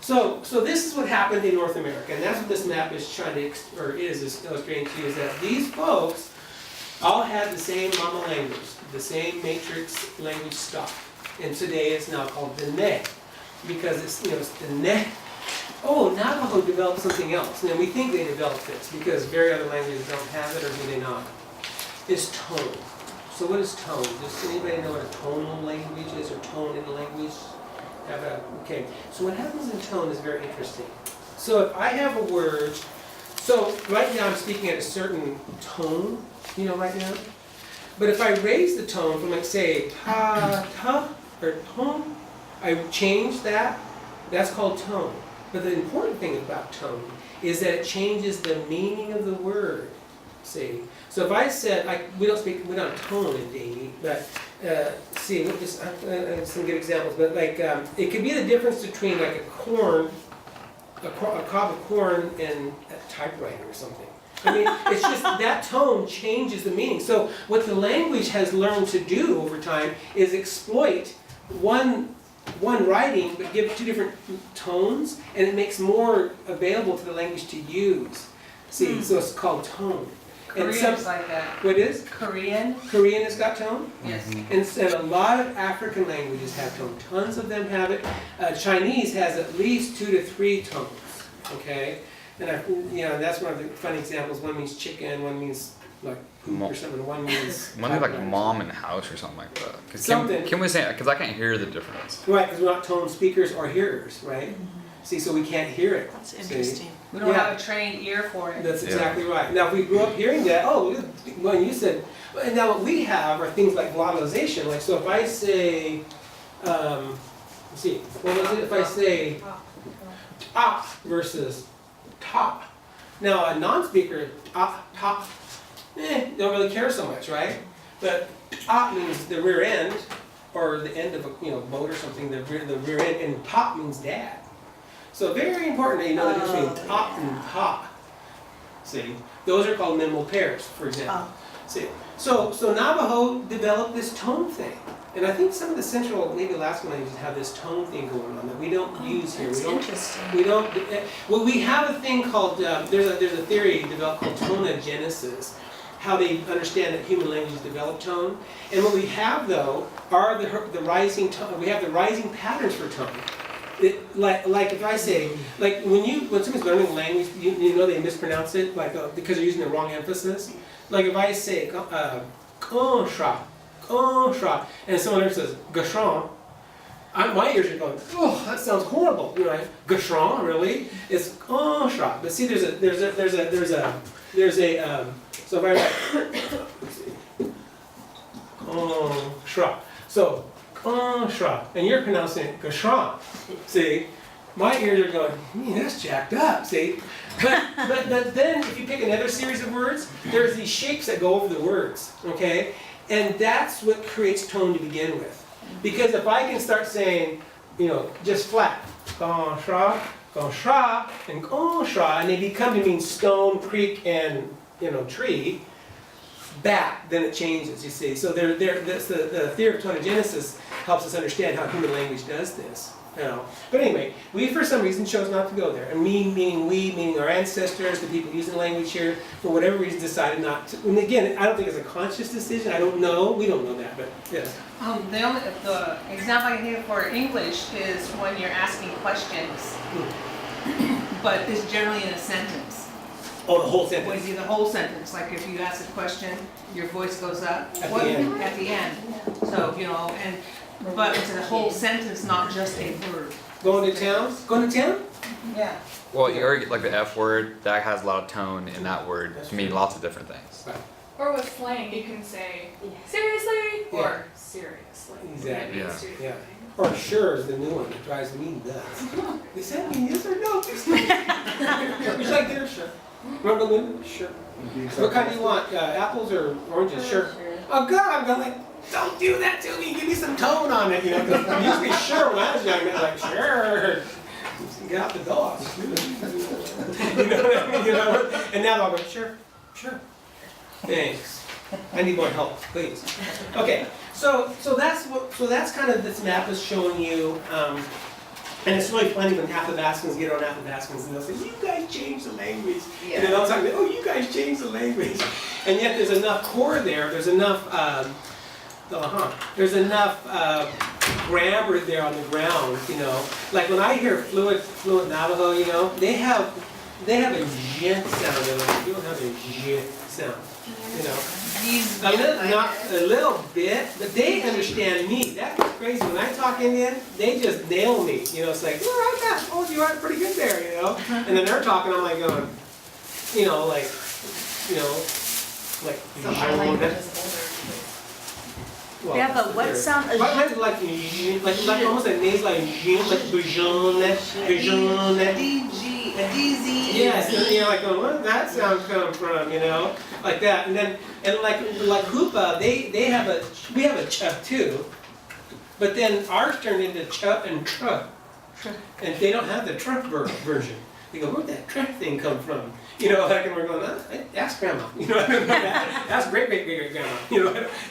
So this is what happened in North America, and that's what this map is trying to, is illustrating to you, is that these folks all had the same mama language, the same matrix language stuff. And today it's now called Dee-ni, because it's the ne. Oh, Navajo developed something else. And we think they developed this because very other languages don't have it, or do they not? It's tone. So what is tone? Does anybody know what a tonal language is, or tone in language have a, okay. So what happens in tone is very interesting. So if I have a word, so right now I'm speaking at a certain tone, right now. But if I raise the tone from like say ta, ta, or tone, I change that, that's called tone. But the important thing about tone is that it changes the meaning of the word. See? So if I said, we don't have tone in Dee-ni, but see, we'll just, some good examples, but like, it could be the difference between like a cob of corn and a typewriter or something. I mean, it's just that tone changes the meaning. So what the language has learned to do over time is exploit one writing, but give it two different tones, and it makes more available to the language to use. See, so it's called tone. Korean's like that. What is? Korean? Korean has got tone? Yes. And a lot of African languages have tone. Tons of them have it. Chinese has at least 2 to 3 tones, okay? And that's one of the fun examples. One means chicken, one means like poop or something, one means... One is like mom in the house or something like that. Something. Can we say, because I can't hear the difference. Right, because we're not tone speakers or hearers, right? See, so we can't hear it. That's See? interesting. We don't have a trained ear for it. That's exactly right. Now, if we grew up hearing that, when you said, and now what we have are things like globalization. Like, so if I say, let's see, what was it? If I say versus ta. Now, a non-speaker, ta, don't really care so much, right? But means the rear end, or the end of a boat or something, the rear end, and ta means dad. So very important that you know the difference between ta and ta. See, those are called minimal pairs, for example. See, so Navajo developed this tone thing, and I think some of the Central, maybe Alaskan languages have this tone thing going on that we don't use here. That's interesting. We don't. Well, we have a thing called there's a theory developed called tonogenesis, how they understand that human languages develop tone, and what we have though are the rising tone. We have the rising patterns for tone. Like if I say, like when someone's learning a language, you know they mispronounce it, like because they're using the wrong emphasis. Like if I say "gashra," and someone else says "gashran," my ears are going, oh, that sounds horrible. Gashran, really? It's "gashra." But see, there's a so if I write "gashra," so "gashra," and you're pronouncing it "gashran." See, my ears are going, that's jacked up. See, but then if you pick another series of words, there's these shapes that go over the words, okay, and that's what creates tone to begin with. Because if I can start saying, just flat, "gashra," "gashra," and "gashra," and they become to mean stone, creek, and tree. Then it changes, you see. So the theory of tonogenesis helps us understand how human language does this. But anyway, we for some reason chose not to go there. And meaning we, meaning our ancestors, the people using language here, for whatever reason decided not to. And again, I don't think it's a conscious decision. I don't know. We don't know that, but yes. The example I can give for English is when you're asking questions, but it's generally in a sentence. Oh, the whole sentence. When you do the whole sentence, like if you ask a question, your voice goes up At the end. At the end. So but it's a whole sentence, not just a word. Going to town? Going to town? Yeah. Well, you already like the F word, that has a lot of tone in that word to mean lots of different things. Right. Or with slang, you can say seriously Yeah. or seriously. Exactly. It means two Yeah. different Or sure is the new one that drives me nuts. They said me yes or no. Would you like dinner? Sure. Remember Linda? Sure. What kind do you want? Apples or oranges? Sure. Oh God, I'm going like, don't do that to me. Give me some tone on it, Because I used to be sure when I was young. Like sure. Get out the door. You know what I mean? And now they'll go sure. Thanks. I need more help, please. Okay. So that's kind of this map is showing you. And it's really funny when Athabascans get on Athabascans and they'll say, you guys changed the language. Yeah. And then all the time, oh, you guys changed the language. And yet there's enough core there's enough grammar there on the ground, Like when I hear fluent Navajo, they have they have a j sound in them. You don't have a j sound, you know. These, Not a little bit, but they understand me. That's crazy. When I talk Indian, they just nail me. You know, it's like, all right, yeah, oh, you are pretty good there, you know. And then they're talking, I'm like going, you know, like, So our language is well, Yeah, but what they're- sound? But mine's like almost a nasal, like bouillon, DG, a DZ. yes, and you're like, where did that sound come from, you know, like that, and like Hoopa, we have a ch too, but then ours turned into ch and tr, and they don't have the tr version. They go, where'd that tr thing come from? You know, like, and we're going, ask grandma, you know, ask great grandma, you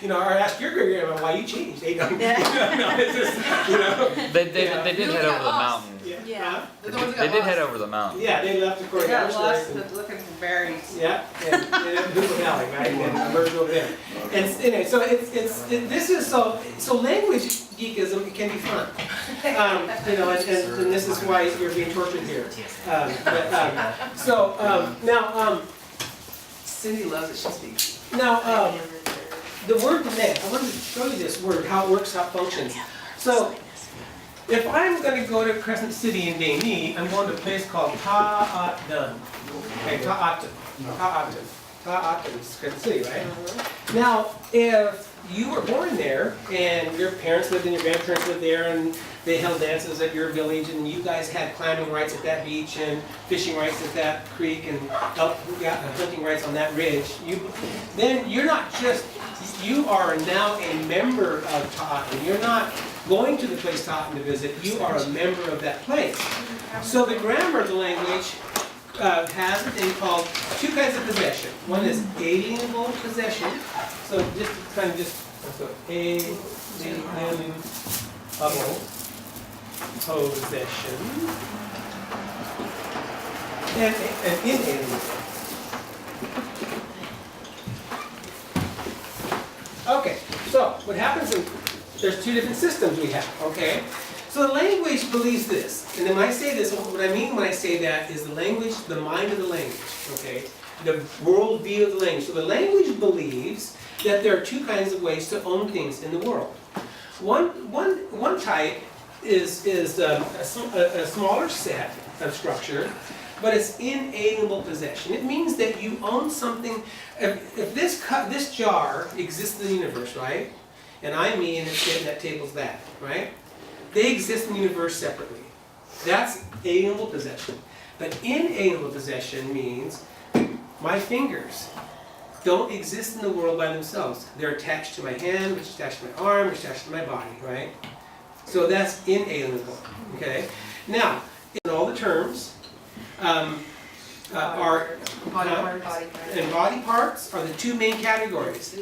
know, or ask your great grandma why you changed. They don't, Yeah. no, it's just, you know. They did head over the mountain. Yeah. They're the ones that They got did head lost. over the mountain. Yeah, they left the They Korean. got lost looking for berries. Yeah, and Hoopa Valley, right, and merged over there. And anyway, so this is so language geekism, it can be fun. You know, and this is why you're being tortured here. Now, Cindy loves it, she speaks. now, the word connect, I wanted to show you this word, how it works, how it functions. So, if I'm going to go to Crescent City in Dee-ni, I'm going to a place called Ta'atun. Okay, Ta'atun. Ta'atun is Crescent City, right? Now, if you were born there, and your parents lived and your grandparents lived there, and they held dances at your village, and you guys had climbing rights at that beach, and fishing rights at that creek, and hunting rights on that ridge, then you're not just, you are now a member of Ta'atun. You're not going to the place Ta'atun to visit, you are a member of that place. So the grammar of the language has a thing called two kinds of possession. One is alienable possession. So just kind of alienable possession and inalienable. Okay, so what happens is there's two different systems we have, okay? So the language believes this, and then when I say this, what I mean when I say that is the language, the mind of the language, okay? The worldview of the language. So the language believes that there are two kinds of ways to own things in the world. One type is a smaller set of structure, but it's inalienable possession. It means that you own something. If this jar exists in the universe, right? And I'm me, and it's sitting at table's that, right? They exist in the universe separately. That's alienable possession. But inalienable possession means my fingers don't exist in the world by themselves. They're attached to my hand, which is attached to my arm, which is attached to my body, right? So that's inalienable, okay? Now, in all the terms, are and body parts are the two main categories.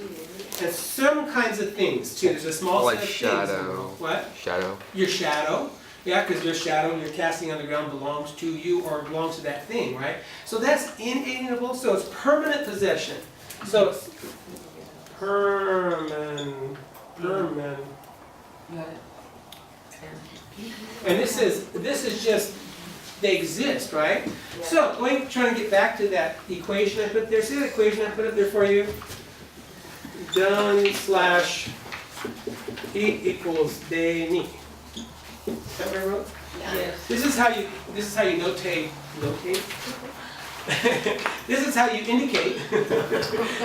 And some kinds of things too. There's a small Like set of shadow. things. What? Shadow. Your shadow. Yeah, because your shadow you're casting on the ground belongs to you or belongs to that thing, right? So that's inalienable, so it's permanent possession. So it's permanent. And this is just, they exist, right? So, trying to get back to that equation I put there. See that equation I put up there for you? Done slash E equals Dee-ni. Is that what I wrote? Yes. This is how you notate. This is how you indicate.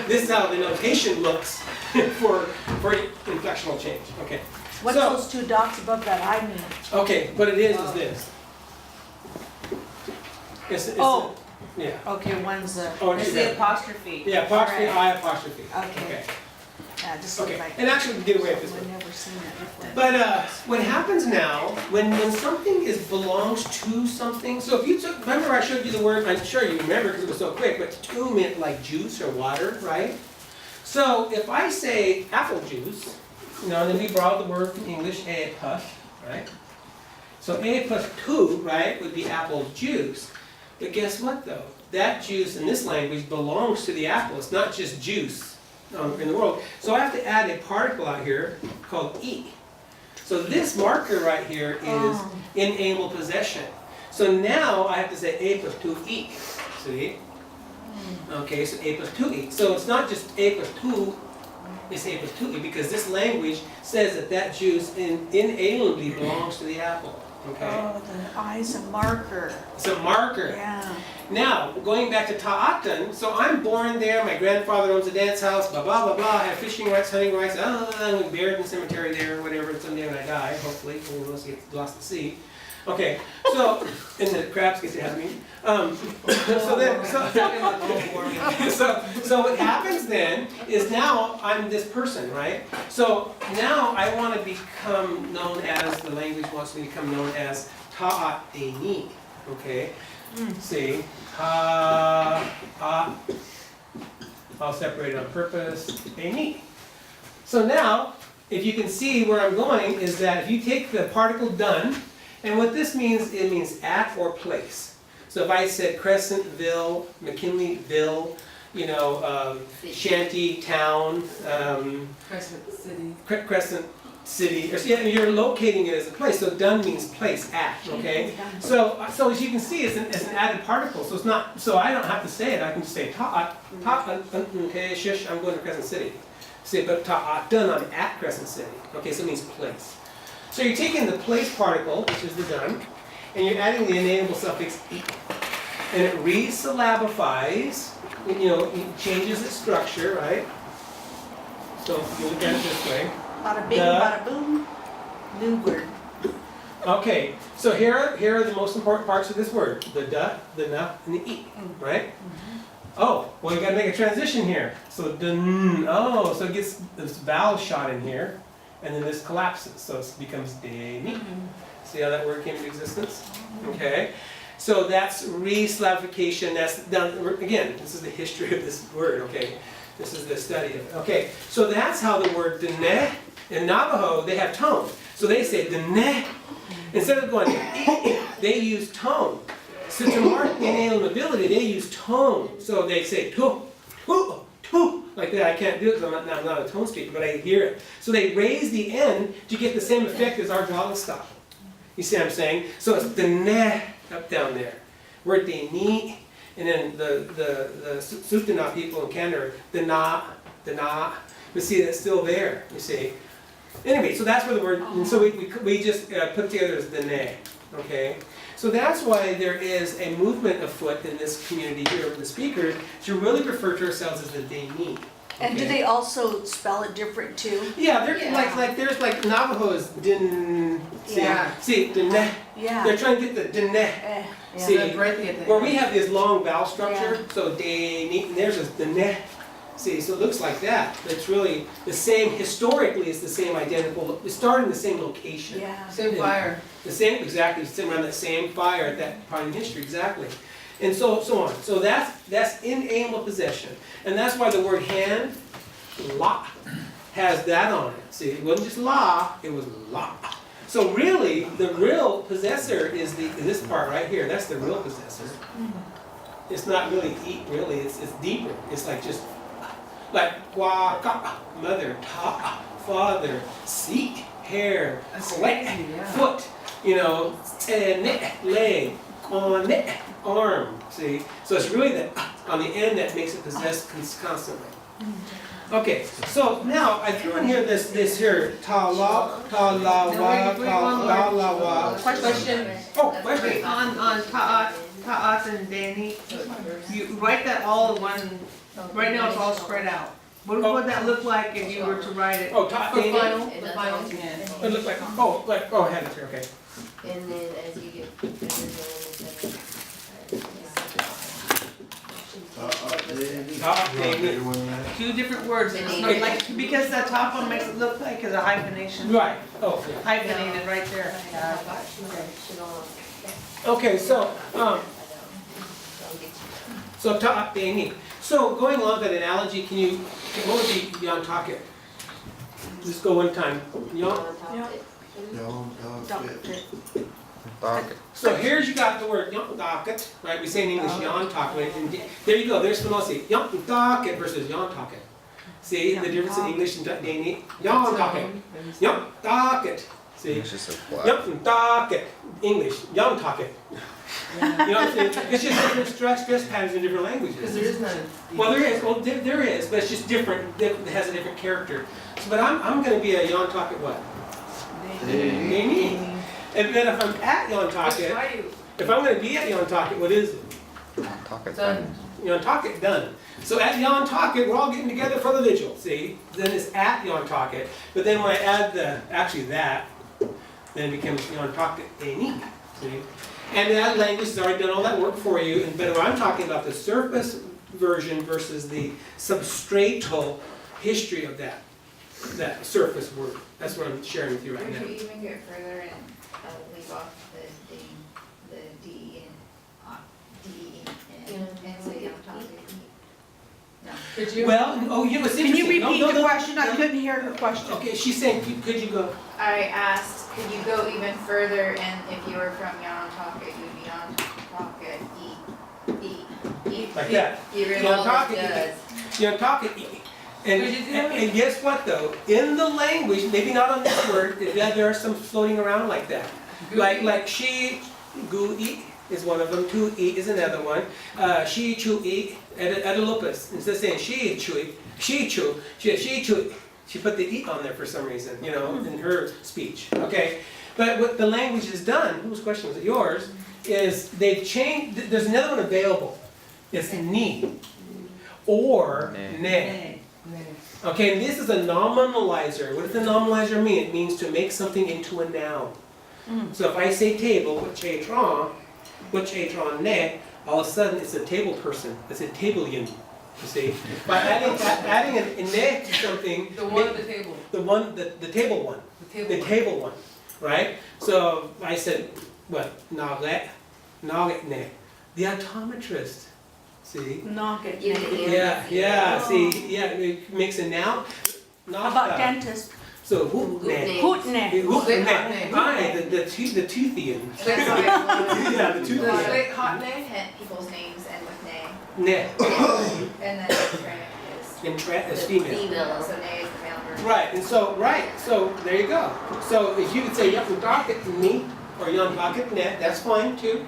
This is how the notation looks for inflectional change. Okay. What's So- those two dots above that I mean? Okay, what it is this. It's Oh. yeah. Okay, one's a, Oh, It's it's the apostrophe. yeah, apostrophe, Alright. I apostrophe. Okay. yeah, just look Okay, like. and actually we can get away with this I've one. never seen that before. But what happens now, when something belongs to something, so if you remember I showed you the word, I'm sure you remember because it was so quick, but to meant like juice or water, right? So if I say apple juice, and then we borrowed the word from English, a plus, right? So a plus two, right, would be apple juice. But guess what though? That juice in this language belongs to the apple. It's not just juice in the world. So I have to add a particle out here called E. So this marker right here is inalienable possession. So now I have to say A plus 2E, see? Okay, so A plus 2E. So it's not just A plus 2, it's A plus 2E because this language says that that juice inalienably belongs to the apple, okay? Oh, the I's a marker. It's a marker. Yeah. Now, going back to Ta'atan, so I'm born there, my grandfather owns a dance house, blah, blah, blah, blah, I have fishing rights, hunting rights, I'm buried in the cemetery there, or whatever, someday when I die, hopefully, unless I get lost at sea. Okay, so, and the crabs get to have me. So what happens then is now I'm this person, right? So now I want to become known as, the language wants me to become known as Dee-ni, okay? See, I'll separate it on purpose, Dee-ni. So now, if you can see where I'm going, is that if you take the particle done, and what this means, it means at or place. So if I said Crescentville, McKinleyville, you know, Shanty Town, Crescent City. Crescent City, or see, you're locating it as a place. So done means place, at, okay? So as you can see, it's an added particle. So it's not. So I don't have to say it. I can just say okay, shush, I'm going to Crescent City. Say, but done, I'm at Crescent City. Okay, so it means place. So you're taking the place particle, which is the done, and you're adding the enable suffix e. And it resyllabifies, you know, it changes its structure, right? So if you look at it this way. Bada bing, bada boom, new word. Okay, so here are the most important parts of this word. The da, the na, and the e, right? Oh, well, you gotta make a transition here. So dun, oh, so it gets this vowel shot in here. And then this collapses, so it becomes Dee-ni. See how that word came into existence? Okay, so that's re-slavification. That's now again. This is the history of this word. Okay, this is the study of it. Okay, so that's how the word Dene in Navajo, they have tone. So they say Dene instead of going they use tone. So to mark inalienability, they use tone. So they say tu, tu, tu. Like that, I can't do it because I'm not a tone speaker, but I hear it. So they raise the N to get the same effect as our vowel stop. You see what I'm saying? So it's the ne up down there. We're the ni, and then the Sutana people in Canada, the na. You see, that's still there, you see. Anyway, so that's where the word, and so we just put together as the ne, okay? So that's why there is a movement afoot in this community here with the speakers to really refer to ourselves as the Dee-ni. And do they also spell it different too? Yeah, they're like there's like Navajo is din. Yeah. See, dine. Yeah. They're trying to get the dine. Eh. See, Yeah. where we have this long vowel structure, so Dee-ni, and there's a dine. See, so it looks like that. It's really the same, historically it's the same identical, it started in the same location. Yeah. Same fire. The same, exactly, sitting around that same fire at that point in history, exactly. And so on. So that's inalienable possession. And that's why the word hand, la, has that on it. See, it wasn't just la, it was la. So really, the real possessor is this part right here. That's the real possessor. It's not really eat, really, it's deeper. It's like just, like wa, ka, mother, ta, father, seat, hair, leg, foot, you know, leg, on arm. See, so it's really that on the end that makes it possessed constantly. Okay, so now I threw in here this here Tolowa. Question. Oh, question. On ta'at and Dee-ni, you write that all in one, right now it's all spread out. What would that look like if you were to write it? Oh, ta'at, For Dee-ni. final, the final, yeah. It looked like I had it here. Okay. And then as you get further Ta'at, Dee-ni. Two different words, it's not like, because the top one makes it look like it's a hyphenation. Right. Oh, yeah. Hyphenated right there. Okay, so ta'at, Dee-ni. So going along that analogy, what would be Yantaket? Just go one time. So here's you got the word Yantaket, right? We say in English Yantaket. And there you go, there's Spinoza. Yantaket versus Yantaket. See the difference in English and Dee-ni? Yantaket. Yantaket. See? It's just so flat. Yantaket. English. Yantaket. You know what I'm saying? It's just different stress patterns in different languages. Because there is none. Well, there is. Well, there is, but it's just different. It has a different character. So, but I'm going to be a Yontocket what? Dee-ni. And then if I'm at Yontocket, Why you? if I'm going to be at Yontocket, what is it? Talk it Done. Yontocket, done. So at Yontocket, we're all getting together for the vigil. See? Then it's at Yontocket. But then when I add that, then it becomes Yontocket Dee-ni. See? And that language has already done all that work for you. And but I'm talking about the surface version versus the substratal history of that surface word. That's what I'm sharing with you right Would now. you even get further and leave off the D and say Yontocket? No. Could you? Well, oh, you know, it's Can interesting. you No, repeat no, the no, question? I no. couldn't hear her question. Okay, she's saying, could you go? I asked, could you go even further, and if you were from Yontocket, you would be Yontocket E. Like that. You really Yontocket, does. Yontocket. And, Could you do it? and guess what though? In the language, maybe not on this word, there are some floating around like that. Like she, gu e is one of them, tu e is another one. She chu e, edulopus. Instead of saying she chu, she put the e on there for some reason, you know, in her speech. Okay, but what the language has done, whose question was it? Yours, is they've changed. There's another one available. It's ni or ne. Okay, and this is a nominalizer. What does the nominalizer mean? It means to make something into a noun. So if I say table, which ne, all of a sudden it's a table person. It's a tableian. You see, by adding an ne to something, The one at the table. the table one, the table one, right? So I said, what? Naget ne, the optometrist. See? Knock it. You did. Yeah. See, yeah, it makes a noun. How about dentist? So hootne. Hootne. Hootne. Aye, the toothian. That's why Yeah, the The toothian. slate hot name? people's names end with ne. Ne. And then Trent Is is female. female, so ne is the male version. Right, and so there you go. So if you could say Yontocket me or Yontocket ne, that's fine too.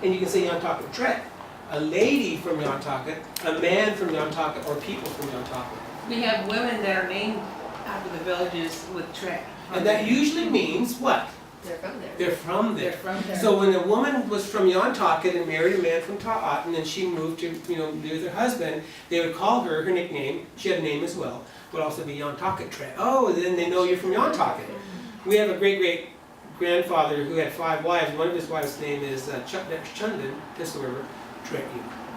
And you can say Yontocket Tret. A lady from Yontocket, a man from Yontocket, or people from Yontocket. We have women that are named after the villages with Trek. And that usually means what? They're from there. They're from there. They're from there. So when a woman was from Yontocket and married a man from Ta'at, and she moved to, be with her husband, they would call her nickname, she had a name as well, would also be Yontocket Tre. Oh, then they know you're from Yontocket. We have a great-great-grandfather who had 5 wives. One of his wives' name is Chundan, Pistol River, Tre,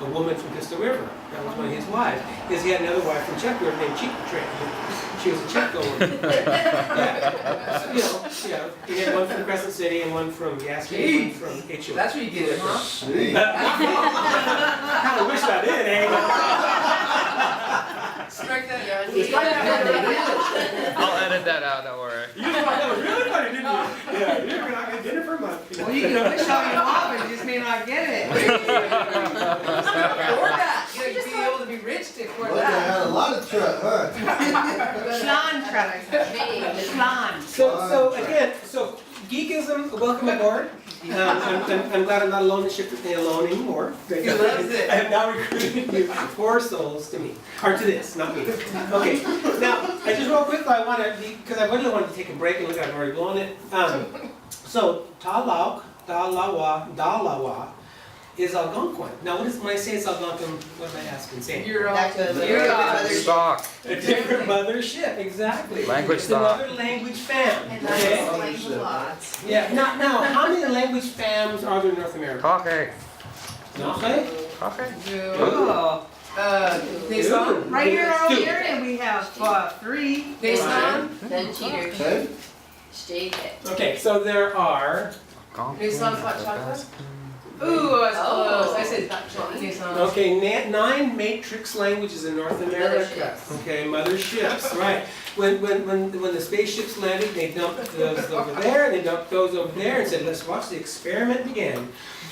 a woman from Pistol River. That was one of his wives. Because he had another wife from Czech River named Cheek Tre. She was a Czech woman. Yeah. So, he had one from Crescent City and one from Gaston and one from HO. That's where you get it, huh? Kind of wish I did, Strike that. I'll edit that out, don't worry. You thought that was really funny, didn't you? Yeah, you're not getting dinner for a month. Well, you can wish all you want, but you just may not get it. Afford that. You know, you'd be able to be rich to afford Well, they that. had a lot of truck, huh? Schlan Trek. Schlan. So again, so geekism, welcome aboard. I'm glad I'm not alone in ship with me alone anymore. He loves it. I have now recruited you 4 souls to me, or to this, not me. Okay, now, I just real quick, I want to, because I really wanted to take a break and look, I've already blown it. So, Dalawa is Algonquin. Now, when I say it's Algonquin, what am I asking? Saying? You're all. Stock. A different mothership, exactly. Language It's stock. another language fam. And Okay? that's like lots. Yeah. Now, how many language fams are there in North America? Coffee. Okay. Coffee. Oh, Nason. right here in our Two. area, we have 3. Nason. Then cheater. Okay? Stay it. Okay. So there are. Nason hot chocolate. Ooh, I was close. I said hot chocolate. Nason. Okay, 9 matrix languages in North America. Motherships. Okay, motherships, right. When the spaceships landed, they dumped those over there, they dumped those over there, and said, let's watch the experiment begin.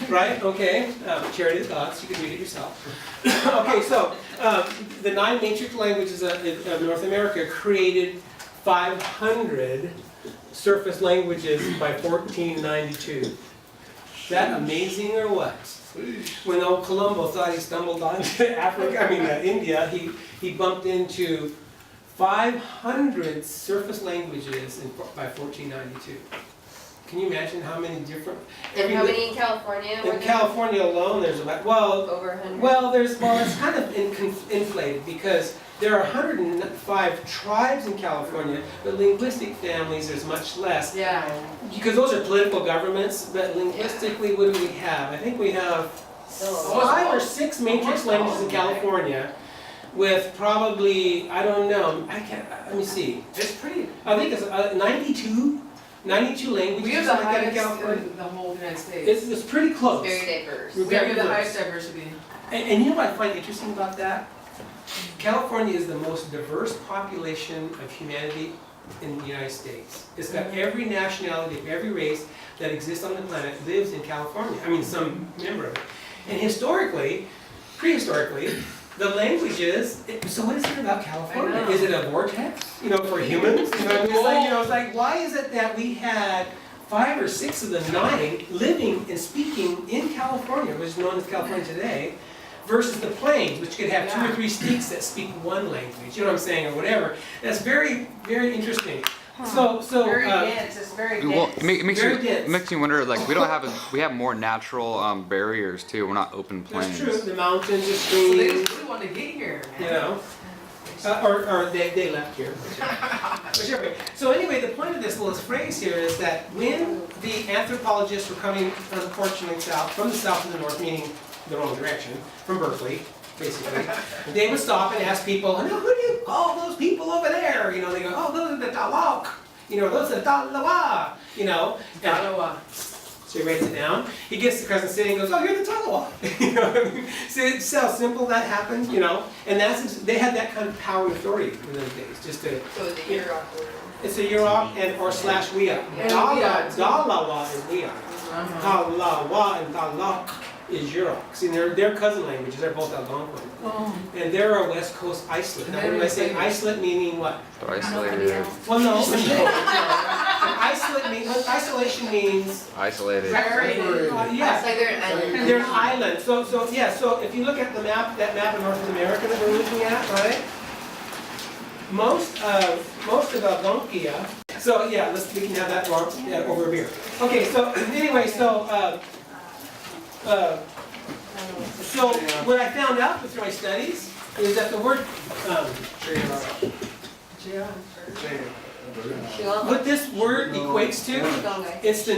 Right, okay, charity of thoughts, you can read it yourself. Okay, so, the 9 matrix languages of North America created 500 surface languages by 1492. Is that amazing or what? When old Columbo thought he stumbled onto Africa, India, he bumped into 500 surface languages by 1492. Can you imagine how many different? And how many in California? In California alone, there's about, well, Over 100? it's kind of inflated because there are 105 tribes in California, but linguistic families, there's much less. Yeah. Because those are political governments, but linguistically, what do we have? I think we have Still 5 or 6 matrix languages in California with probably, I don't know, let me see. It's pretty. I think it's 92 languages. We have the like that in highest California. in the whole United States. It's pretty close. Very diverse. We're We have very the diverse. highest diversity. And you know what I find interesting about that? California is the most diverse population of humanity in the United States. It's got every nationality, every race that exists on the planet lives in California. Some member of it. And historically, prehistorically, the languages, so what is it about California? I know. Is it a vortex, for humans? It's like, why is it that we had 5 or 6 of the 9 living and speaking in California, which is known as California today, versus the plains, which could have 2 or 3 speaks that speak one language, you know what I'm saying, or whatever. That's very, very interesting. So, Very dense, it's very dense. Well, it Very dense. makes me wonder, like, we have more natural barriers too. We're not open plains. that's true, the mountains, the So they streams, just really want to get here, you man. know. Or they left here. Whichever way. So anyway, the point of this little phrase here is that when the anthropologists were coming, unfortunately, from the south to the north, meaning the wrong direction, from Berkeley, basically, they would stop and ask people, who do you call those people over there? They go, oh, those are the Talok. Those are the Tolowa. And Tolowa. so he writes it down. He gets to Crescent City and goes, oh, you're the Tolowa. See, it's how simple that happened, And they had that kind of power and authority in those days, just to. So the Yurok word. It's a Yurok and or slash Wea. Yeah, Wea. Dalawa is Wea. Uh-huh. Talawa and Talak is Yurok. See, they're cousin languages. They're both Algonquin. Oh. And they're a West Coast isolate. Now, when I say isolate, meaning what? They're isolated. Well, no. Isolation means. Isolated. Yes. It's like they're an island. They're an island. So if you look at the map, that map of North America that we're looking at, right? Most of Algonquia. So yeah, we can have that over here. Okay. So anyway, so what I found out through my studies is that the word what this word equates to, it's the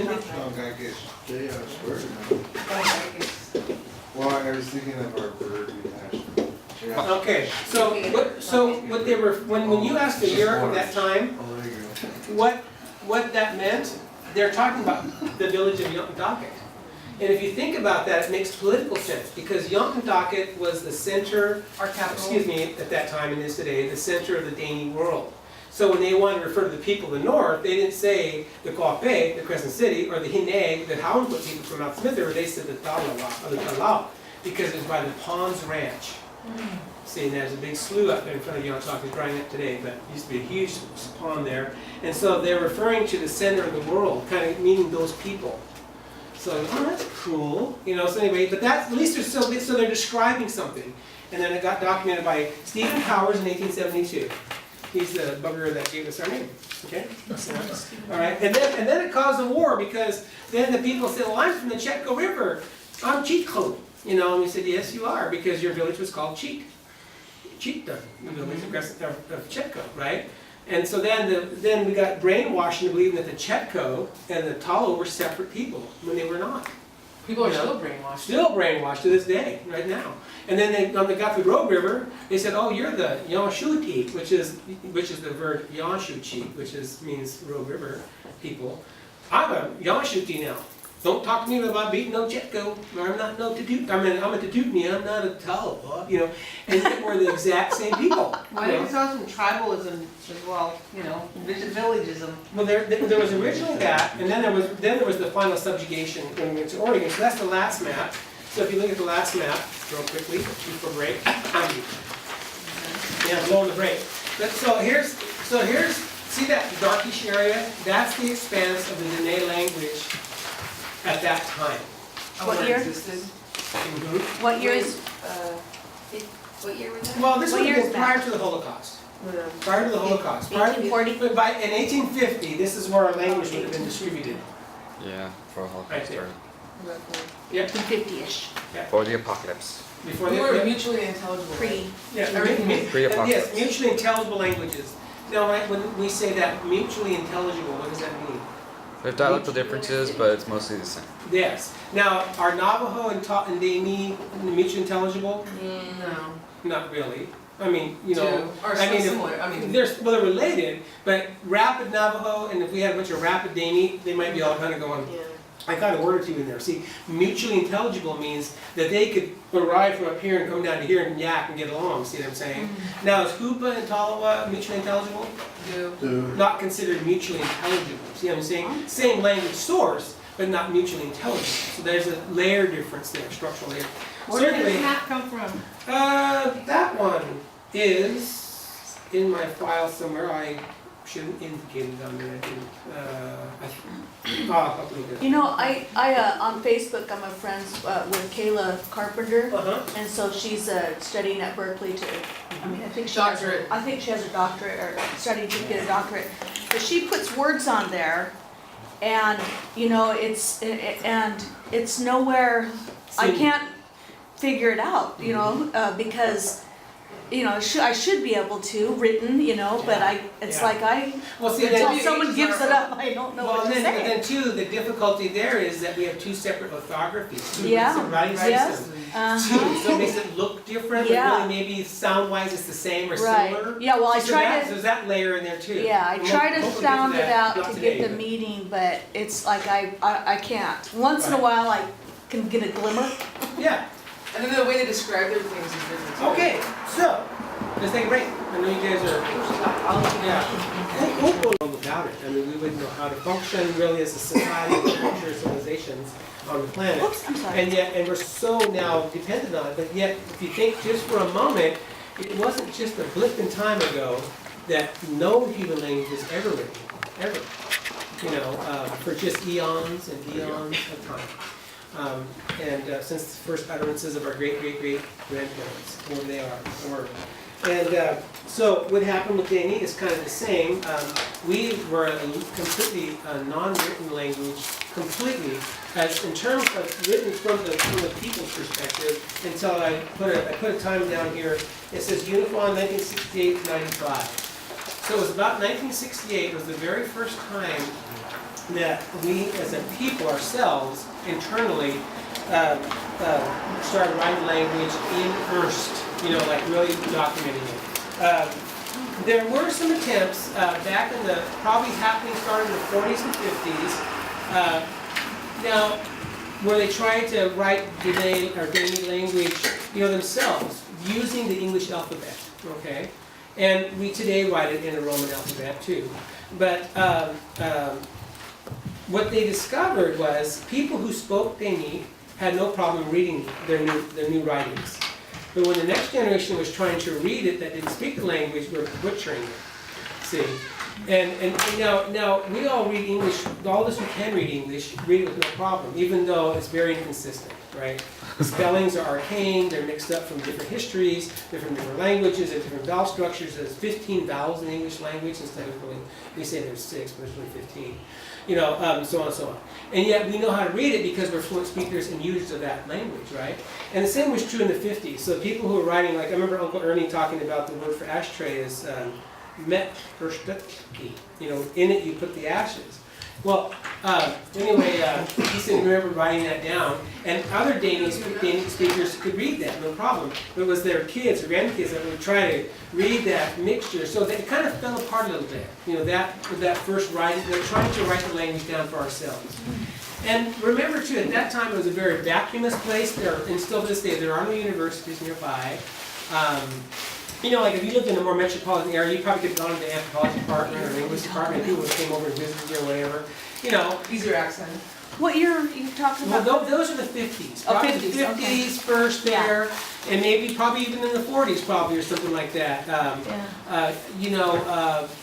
Well, I was thinking of our bird national. okay. So what they were when you asked the Europe at that time, Oh, there you what that meant, they're talking about the village of Yonkentucket. And if you think about that, it makes political sense because Yonkentucket was the center, Our capital. at that time and is today, the center of the Dee-ni world. So when they wanted to refer to the people of the north, they didn't say the Kaupe, the Crescent City, or the Hine, the Houndfoot people from Mount Smith River, they said the Tolowa, or the Talau, because it was by the Ponds Ranch. See, and there's a big slough up there in front of Yonkentucket, it's drying up today, but it used to be a huge pond there. And so they're referring to the center of the world, kind of meaning those people. So, oh, that's cool, so anyway, but that's, at least so they're describing something. And then it got documented by Stephen Powers in 1872. He's the bugger that gave us our name, okay? All right, and then it caused a war because then the people said, well, I'm from the Chetco River, I'm Cheatco. And we said, yes, you are, because your village was called Cheat. Cheatdon, the village of Chetco, right? And so then we got brainwashed into believing that the Chetco and the Tolo were separate people when they were not. People are still brainwashed. Still brainwashed to this day, right now. And then when they got to the Rogue River, they said, oh, you're the Yanshuti, which is the verb Yanshuchi, which means Rogue River people. I'm a Yanshuti now. Don't talk to me about beating no Chetco. I'm not no Tadoot. I'm a Tadootni, I'm not a Tolowa, And yet we're the exact same people. Why did we saw some tribalism as well, villagism? Well, there was originally that, and then there was the final subjugation when we went to Oregon. So that's the last map. So if you look at the last map, real quickly, before break, yeah, below the break. So here's, see that darkish area? That's the expanse of the Dene language at that time. What Or year? existed. Mhm. What year is, What year was that? Well, this What would year have is been that? prior to the Holocaust. Prior to the Holocaust. Prior- 1840? But in 1850, this is where our language would have been distributed. Yeah, for Holocaust Right there. story. Yep. 1850-ish, For the apocalypse. Before We the. were yeah. mutually intelligible. pre, Yeah, Everything is pre-apocalypse. Yes, mutually intelligible languages. Now, when we say that mutually intelligible, what does that mean? There's dialectal differences, but it's mostly the same. Yes. Now, are Navajo and Dee-ni mutually intelligible? No. Not really. I mean, you know. Or I mean, if- similar, I mean. they're related, but rapid Navajo and if we had a bunch of rapid Dee-ni, they might be all kind of going, I got a word or two in there. See, mutually intelligible means that they could arrive from up here and come down to here and yak and get along, see what I'm saying? Now, is Hoopa and Tolowa mutually intelligible? Not considered mutually intelligible, see what I'm saying? Same language source, but not mutually intelligible. So there's a layer difference there, structural layer. Where So did anyway, this hat come from? that one is in my file somewhere. I should have indicated on there. I didn't. I'll upload it. you know, on Facebook, I'm friends with Kayla Carpenter, Uh-huh. and so she's studying at Berkeley to, I mean, I think she has Doctorate. I think she has a doctorate, or studying to get a doctorate. But she puts words on there, and, you know, it's nowhere, I See- can't figure it out, you know, because, you know, I should be able to, written, you know, but it's Yeah. like Well, see, until then, someone gives it up, I don't know well, what and to then, say. then too, the difficulty there is that we have two separate orthographies, two Yeah. different writing Yeah. systems. Uh-huh. Too, so it makes it look different, but Yeah. really maybe sound-wise it's the same or Right, similar. yeah, well, I So tried there's that layer in there too. Yeah, I We'll try to hopefully sound get it to that, out not to today, get the but- meaning, but it's like I can't. Once in a Right. while, I can get a glimmer. Yeah, And then the way they describe their things is different. too. okay, so, let's take a break. I know you guys are, yeah. We'll go without it. I mean, we wouldn't know how to function really as a society, culture, civilizations on the planet. Oops, I'm sorry. And we're so now dependent on it, but yet, if you think just for a moment, it wasn't just a blip in time ago that no human language was ever written, ever. You know, for just eons and eons of time. Since the first utterances of our great-great-great-grandparents, where they were. And so what happened with Dee-ni is kind of the same. We were a completely non-written language, completely, as in terms of written from the people's perspective, until I put a time down here. It says Uniform 1968 to 95. So it was about 1968 was the very first time that we as a people ourselves internally started writing language in earnest, you know, like really documenting it. There were some attempts back in the, probably happening starting in the 40s and 50s, now, where they tried to write Dee-ni language, you know, themselves, using the English alphabet, okay? And we today write it in a Roman alphabet too. But what they discovered was people who spoke Dee-ni had no problem reading their new writings. But when the next generation was trying to read it that didn't speak the language, we were butchering it. See? And now we all read English, all of us who can read English, read it with no problem, even though it's very inconsistent, right? Spellings are arcane, they're mixed up from different histories, different languages, and different vowel structures. There's 15 vowels in the English language instead of really, we say there's 6, but there's really 15. You know, so on and so on. And yet we know how to read it because we're fluent speakers and users of that language, right? And the same was true in the 50s. So people who were writing, like I remember Uncle Ernie talking about the word for ashtray is met verstutki. You know, in it you put the ashes. Well, anyway, he said remember writing that down, and other Danish speakers could read that, no problem. But it was their kids or grandkids that would try to read that mixture, so that it kind of fell apart a little bit. You know, that first writing, they're trying to write the language down for ourselves. And remember too, at that time it was a very vacuumous place. And still to this day, there are no universities nearby. You know, like if you lived in a more metropolitan area, you probably could have gone to the anthropology department or the English department, people would came over and visited you or whatever. you know. Easier accent. What year are you talking Well, about? those are the 50s. Oh, Probably 50s, the okay. 50s first there, and maybe probably even in the 40s probably or something like that. You know,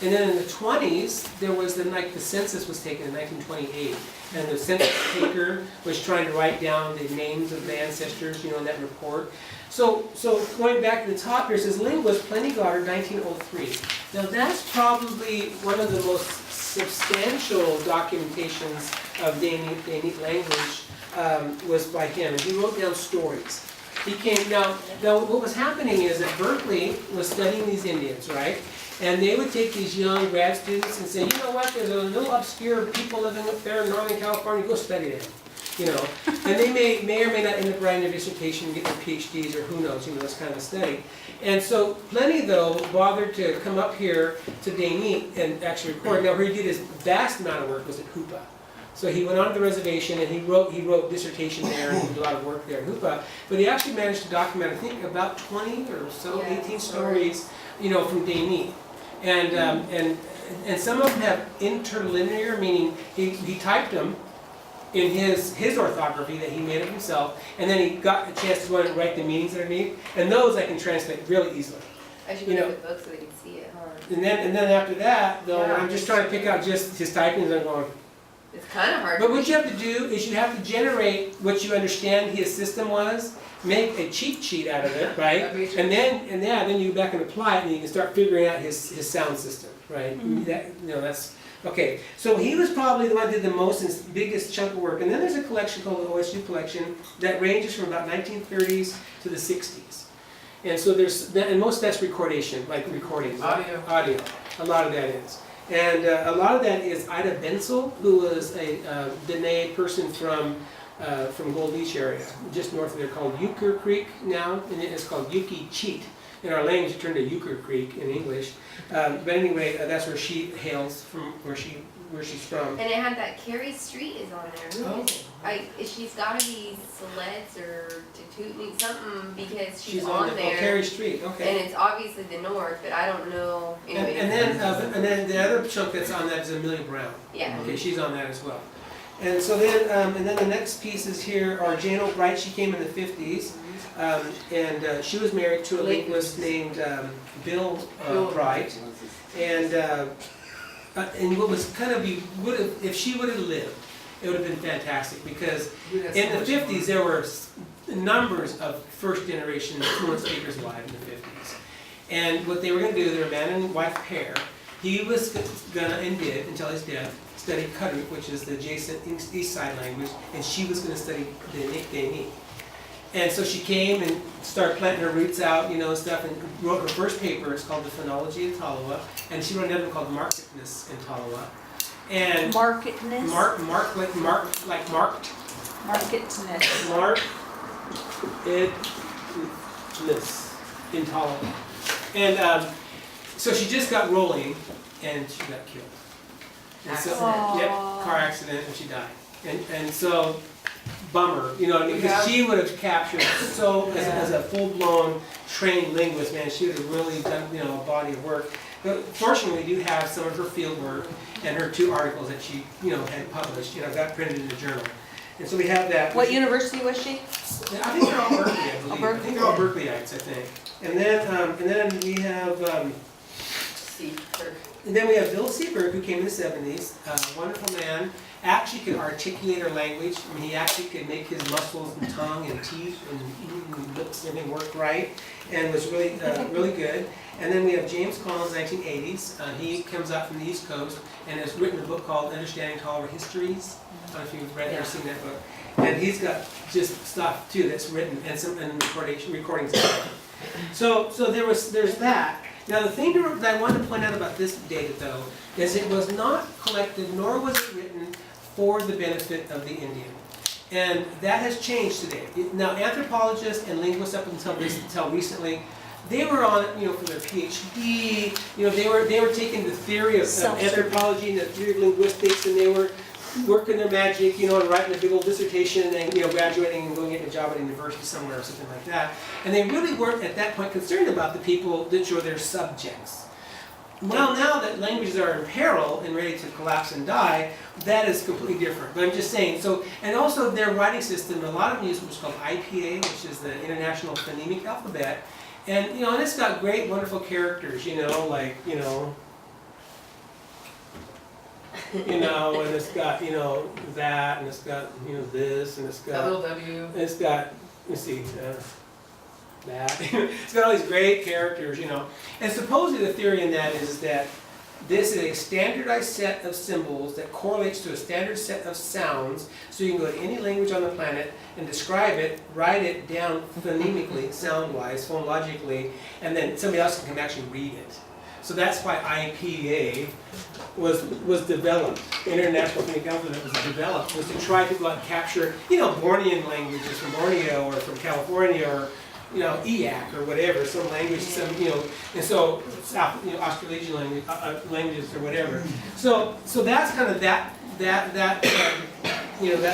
and then in the 20s, there was the census was taken in 1928, and the census taker was trying to write down the names of the ancestors, you know, in that report. So going back to the top here, it says linguist Pliny Goddard, 1903. Now that's probably one of the most substantial documentations of Dee-ni language was by him, and he wrote down stories. He came, now what was happening is that Berkeley was studying these Indians, right? And they would take these young grad students and say, you know what, there's a little obscure people living up there in Northern California, go study them. You know, and they may or may not end up writing their dissertation and get their PhDs, or who knows, you know, this kind of study. And so Pliny, though, bothered to come up here to Dee-ni and actually record. Now, where he did his vast amount of work was at Hoopa. So he went on to the reservation and he wrote dissertation there and did a lot of work there at Hoopa. But he actually managed to document, I think, about 20 or so, 18 stories, you know, from Dee-ni. And some of them have interlinear, meaning he typed them in his orthography that he made of himself, and then he got a chance to go and write the meanings underneath, and those I can translate really easily. I should You know, read the book so they can see it, huh? And then after that, though, Yeah. I'm just trying to pick out just his typings, I'm going. It's kind of hard. But to what you read. have to do is you have to generate what you understand his system was, make a cheat sheet out of it, right? And then you go back and apply it, and you can start figuring out his sound system, right? That, you know, that's. Okay, so he was probably the one that did the most and biggest chunk of work. And then there's a collection called the OSU collection that ranges from about 1930s to the 60s. And so and most of that's recordation, like recordings. Audio. Audio, a lot of that is. And a lot of that is Ida Bensel, who was a Dene person from Gold Beach area, just north of there, called Euchre Creek now, and it's called Yuki Cheat. In our language, it turned to Euchre Creek in English. But anyway, that's where she hails from, where she's from. And it had that Carrie Street is on there. Who Oh. is it? She's got to be Sleds or Tatooine, something, because she's on on there. Oh, there. Carey Street, And okay. it's obviously the north, but I don't know. Anyway. And then the other chunk that's on that is Amelia Brown. Yeah. Okay, she's on that as well. And so then, and then the next pieces here are Jane O'Bright. She came in the 50s. And she was married to a linguist named Bill Bright, and what was kind of if she would have lived, it would have been fantastic, because in the 50s there were numbers of first generation fluent speakers alive in the 50s, and what they were going to do, they were a man and wife pair. He was gonna and did until his death study Kuduk, which is the adjacent east side language, and she was going to study Dee-ni. And so she came and started planting her roots out, you know, and stuff, and wrote her first paper. It's called The Phonology of Tolowa, and she wrote another one called Markedness in Tolowa. And Markedness? marked, Markedness. markedness in Tolowa. And so she just got rolling, and she got killed. And so, Accident. yep, car accident, and she died. And so, bummer, you know what I mean? Because she would have captured so, as a full-blown trained linguist, man, she would have really done, you know, a body of work. But fortunately, we do have some of her field work and her 2 articles that she, you know, had published, you know, got printed in the journal. And so we have that. What university was she? I think they're all Berkeley, I believe. I think they're all Berkeleyites, I think. And then we have, and then we have Bill Seberg, who came in the 70s, a wonderful man. Actually could articulate our language. I mean, he actually could make his muscles and tongue and teeth and lips and everything work right, and was really, really good. And then we have James Collins, 1980s. He comes out from the East Coast and has written a book called Understanding Tolowa Histories. I don't know if you've read or seen that book. And he's got just stuff too that's written and some recordings. So there's that. Now the thing that I wanted to point out about this data, though, is it was not collected, nor was it written for the benefit of the Indian. And that has changed today. Now anthropologists and linguists up until recently, they were on it, you know, for their PhD. You know, they were taking the theory of anthropology and the theory of linguistics, and they were working their magic, you know, and writing a big old dissertation, and then, you know, graduating and going to get a job at a university somewhere or something like that. And they really weren't at that point concerned about the people that were their subjects. Well, now that languages are in peril and ready to collapse and die, that is completely different. But I'm just saying, so, and also their writing system, a lot of them use what's called IPA, which is the International Phonemic Alphabet. And, and it's got great, wonderful characters, like, and it's got, that, and it's got, this, and it's got, it's got, let's see, that. It's got all these great characters, And supposedly the theory in that is that this is a standardized set of symbols that correlates to a standard set of sounds, so you can go to any language on the planet and describe it, write it down phonemically, sound-wise, phonologically, and then somebody else can actually read it. So that's why IPA was developed. International Phonemic Alphabet was developed, was to try to go out and capture, Bornean languages from Borneo or from California or EAC or whatever, some language, and so Australasian languages or whatever. So that's kind of that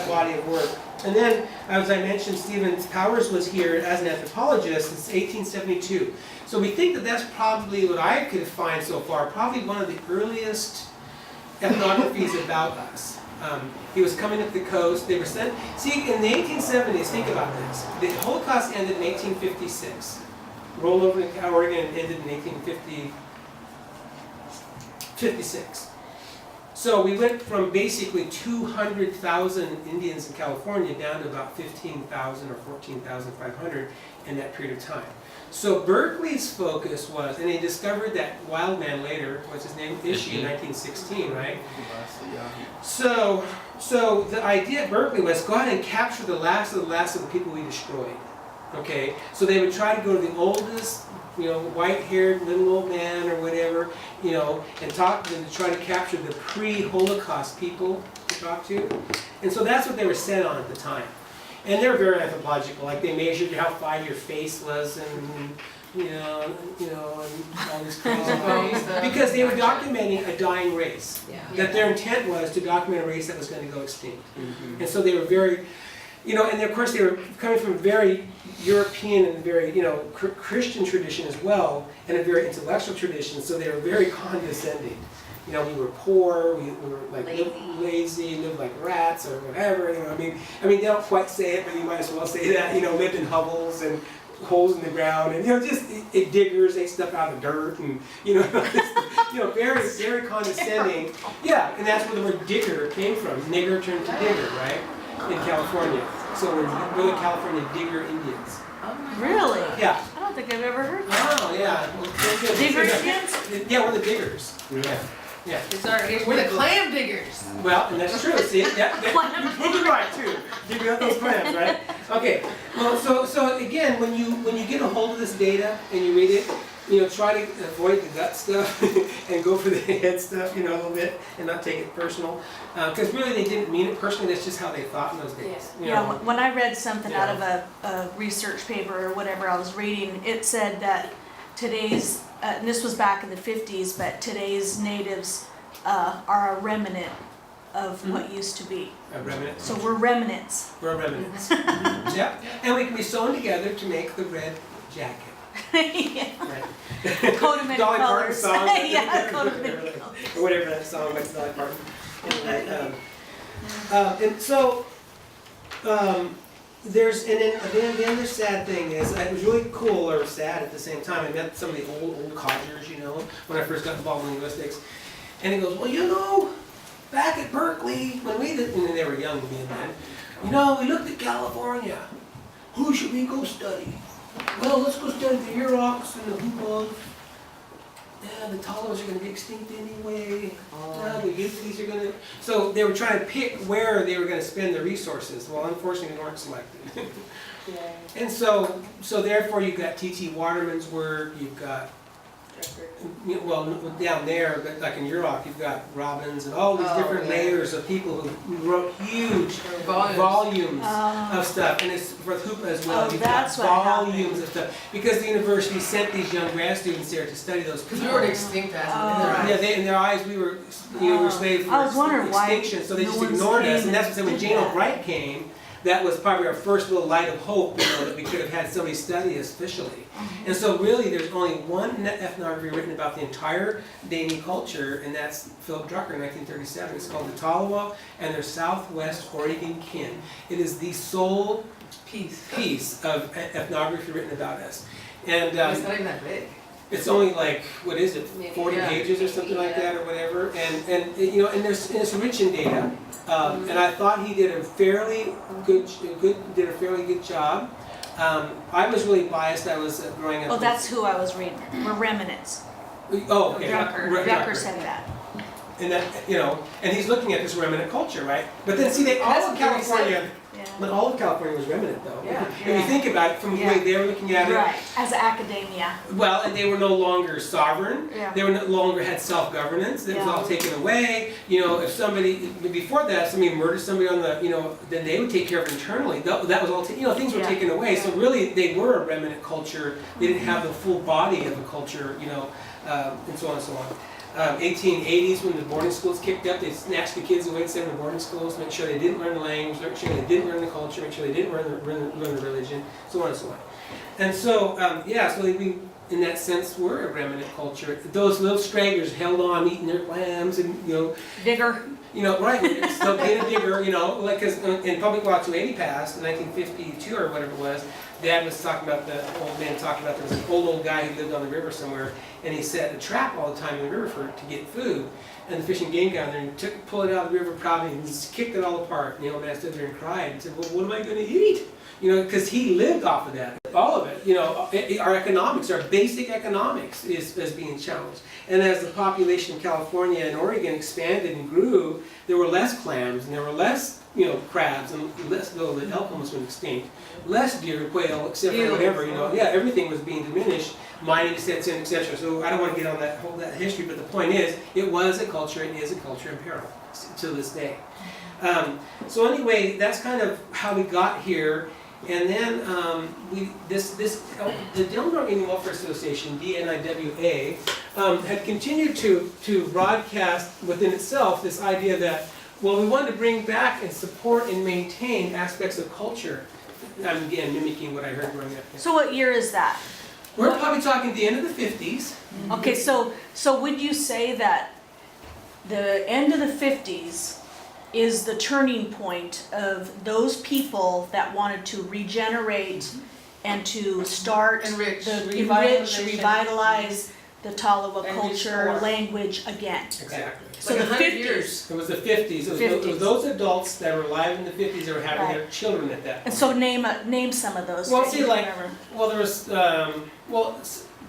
body of work. And then, as I mentioned, Stephen Powers was here as an anthropologist since 1872. So we think that that's probably what I could find so far, probably one of the earliest ethnographies about us. He was coming up the coast. They were sent. See, in the 1870s, think about this. The Holocaust ended in 1856. Rolled over to Oregon and ended in 1856. So we went from basically 200,000 Indians in California down to about 15,000 or 14,500 in that period of time. So Berkeley's focus was, and he discovered that wild man later, what's his name, Ishii in 1916, right? So the idea at Berkeley was go ahead and capture the last of the people we destroyed. Okay, so they would try to go to the oldest, white-haired little old man or whatever, and talk to them to try to capture the pre-Holocaust people to talk to. And so that's what they were set on at the time. And they're very anthropological, like they measured how fine your face was and, and all this crazy things. Because they were documenting a dying race. That their intent was to document a race that was going to go extinct. And so they were very, and of course they were coming from a very European and very, Christian tradition as well, and a very intellectual tradition, so they were very condescending. We were poor, we were like lazy, lived like rats or whatever. I mean, they don't quite say it, but you might as well say that. Lived in hovels and holes in the ground, and just diggers, ate stuff out of the dirt, and very, very condescending. Yeah, and that's where the word digger came from. Nigger turned to digger, right? In California. So we're really California digger Indians. Really? Yeah. I don't think I've ever heard that. Oh, yeah. Well, Digger Indians? Yeah, we're the diggers. Yeah. We're the clam diggers. Well, and that's true. See, you're right too. Dig up those clams, right? Okay. Well, so again, when you get a hold of this data and you read it, try to avoid the gut stuff and go for the head stuff, a little bit, and not take it personal, because really they didn't mean it personally. That's just how they thought in those days. Yeah. When I read something out of a research paper or whatever I was reading, it said that today's and this was back in the 50s, but today's natives are a remnant of what used to be. A remnant. So we're remnants. We're remnants. Yeah, and we can be sewn together to make the red jacket. Yeah. Right. Coat of many Dolly colors. Parton song. Yeah, coat of many colors. Or whatever that song was, Dolly Parton. And so, then the other sad thing is, it was really cool or sad at the same time. I met some of the old codgers, when I first got involved in linguistics. And he goes, well, back at Berkeley, when we did, and they were young to me then, we looked at California. Who should we go study? Well, let's go study the Yurok and the Hoopas. Yeah, the Tolowas are going to be extinct anyway. The Yuki's are going to... So they were trying to pick where they were going to spend their resources. Well, unfortunately, they weren't selected. And so therefore, you've got T.T. Waterman's work, you've got... Well, down there, but like in Yurok, you've got Robbins and all these different layers of people who wrote huge volumes of stuff. And it's for Hoopa as well. You've got volumes of stuff. Because the university sent these young grad students there to study those. Because we were extinct as in their eyes, we were, we were slaves for extinction. So they just ignored us. And that's what when Jane Albright came, that was probably our first little light of hope, that we could have had somebody study us officially. And so really, there's only one ethnography written about the entire Dee-ni culture, and that's Philip Drucker in 1937. It's called the Tolowa and their Southwest Oregon Kin. It is the sole piece of ethnography written about us. And It's not even that big. it's only like, what is it, Maybe, 40 yeah. pages or something like that or whatever, and and it's rich in data, and I thought he did a fairly good job. I was really biased. I was growing up. Oh, that's who I was reading, were remnants. Oh, okay. Drucker said that. And that, and he's looking at this remnant culture, right? But then see, all of California, Yeah. but all of California was remnant though. Yeah. If you think about it from the way they were looking at it. Right, as academia. Well, and they were no longer sovereign. Yeah. They were no longer had self-governance. It was all taken away. If somebody before that, if somebody murdered somebody on the, then they would take care of it internally. That was all. Things were Yeah. taken away. So really, they were a remnant culture. They didn't have the full body of a culture. And so on and so on. 1880s, when the boarding schools kicked up, they snatched the kids away and sent them to boarding schools to make sure they didn't learn the language, make sure they didn't learn the culture, make sure they didn't learn the religion, so on and so on. And so, so we, in that sense, were a remnant culture. Those little stragglers held on, eating their lambs, and Vigor. right, still being a digger, like, because in Public Law 280 passed in 1952 or whatever it was, Dad was talking about, the old man talking about, there was an old guy who lived on the river somewhere, and he set a trap all the time in the river to get food. And the Fish and Game got there and pulled it out of the river proudly and just kicked it all apart. And the old man stood there and cried and said, well, what am I going to eat? Because he lived off of that. All of it, our economics, our basic economics is being challenged. And as the population of California and Oregon expanded and grew, there were less clams and there were less crabs, and less, though the elk almost went extinct, less deer, quail, except for whatever, everything was being diminished, mining sets in, etc. So I don't want to get on that history, but the point is, it was a culture, it is a culture in peril to this day. So anyway, that's kind of how we got here. And then the Illinois Indian Welfare Association, DNIWA, had continued to broadcast within itself this idea that, well, we wanted to bring back and support and maintain aspects of culture. I'm again mimicking what I heard growing up. So what year is that? We're probably talking the end of the 50s. Okay, so would you say that the end of the 50s is the turning point of those people that wanted to regenerate and to start Enrich, revitalize the Tolowa And culture, restore. language again? Exactly. So Like the 100 50s. years. It was the 50s. It was those adults that were alive in the 50s that were having Right. their children at that point. And so name some of those. Well, that see, you like, remember. well,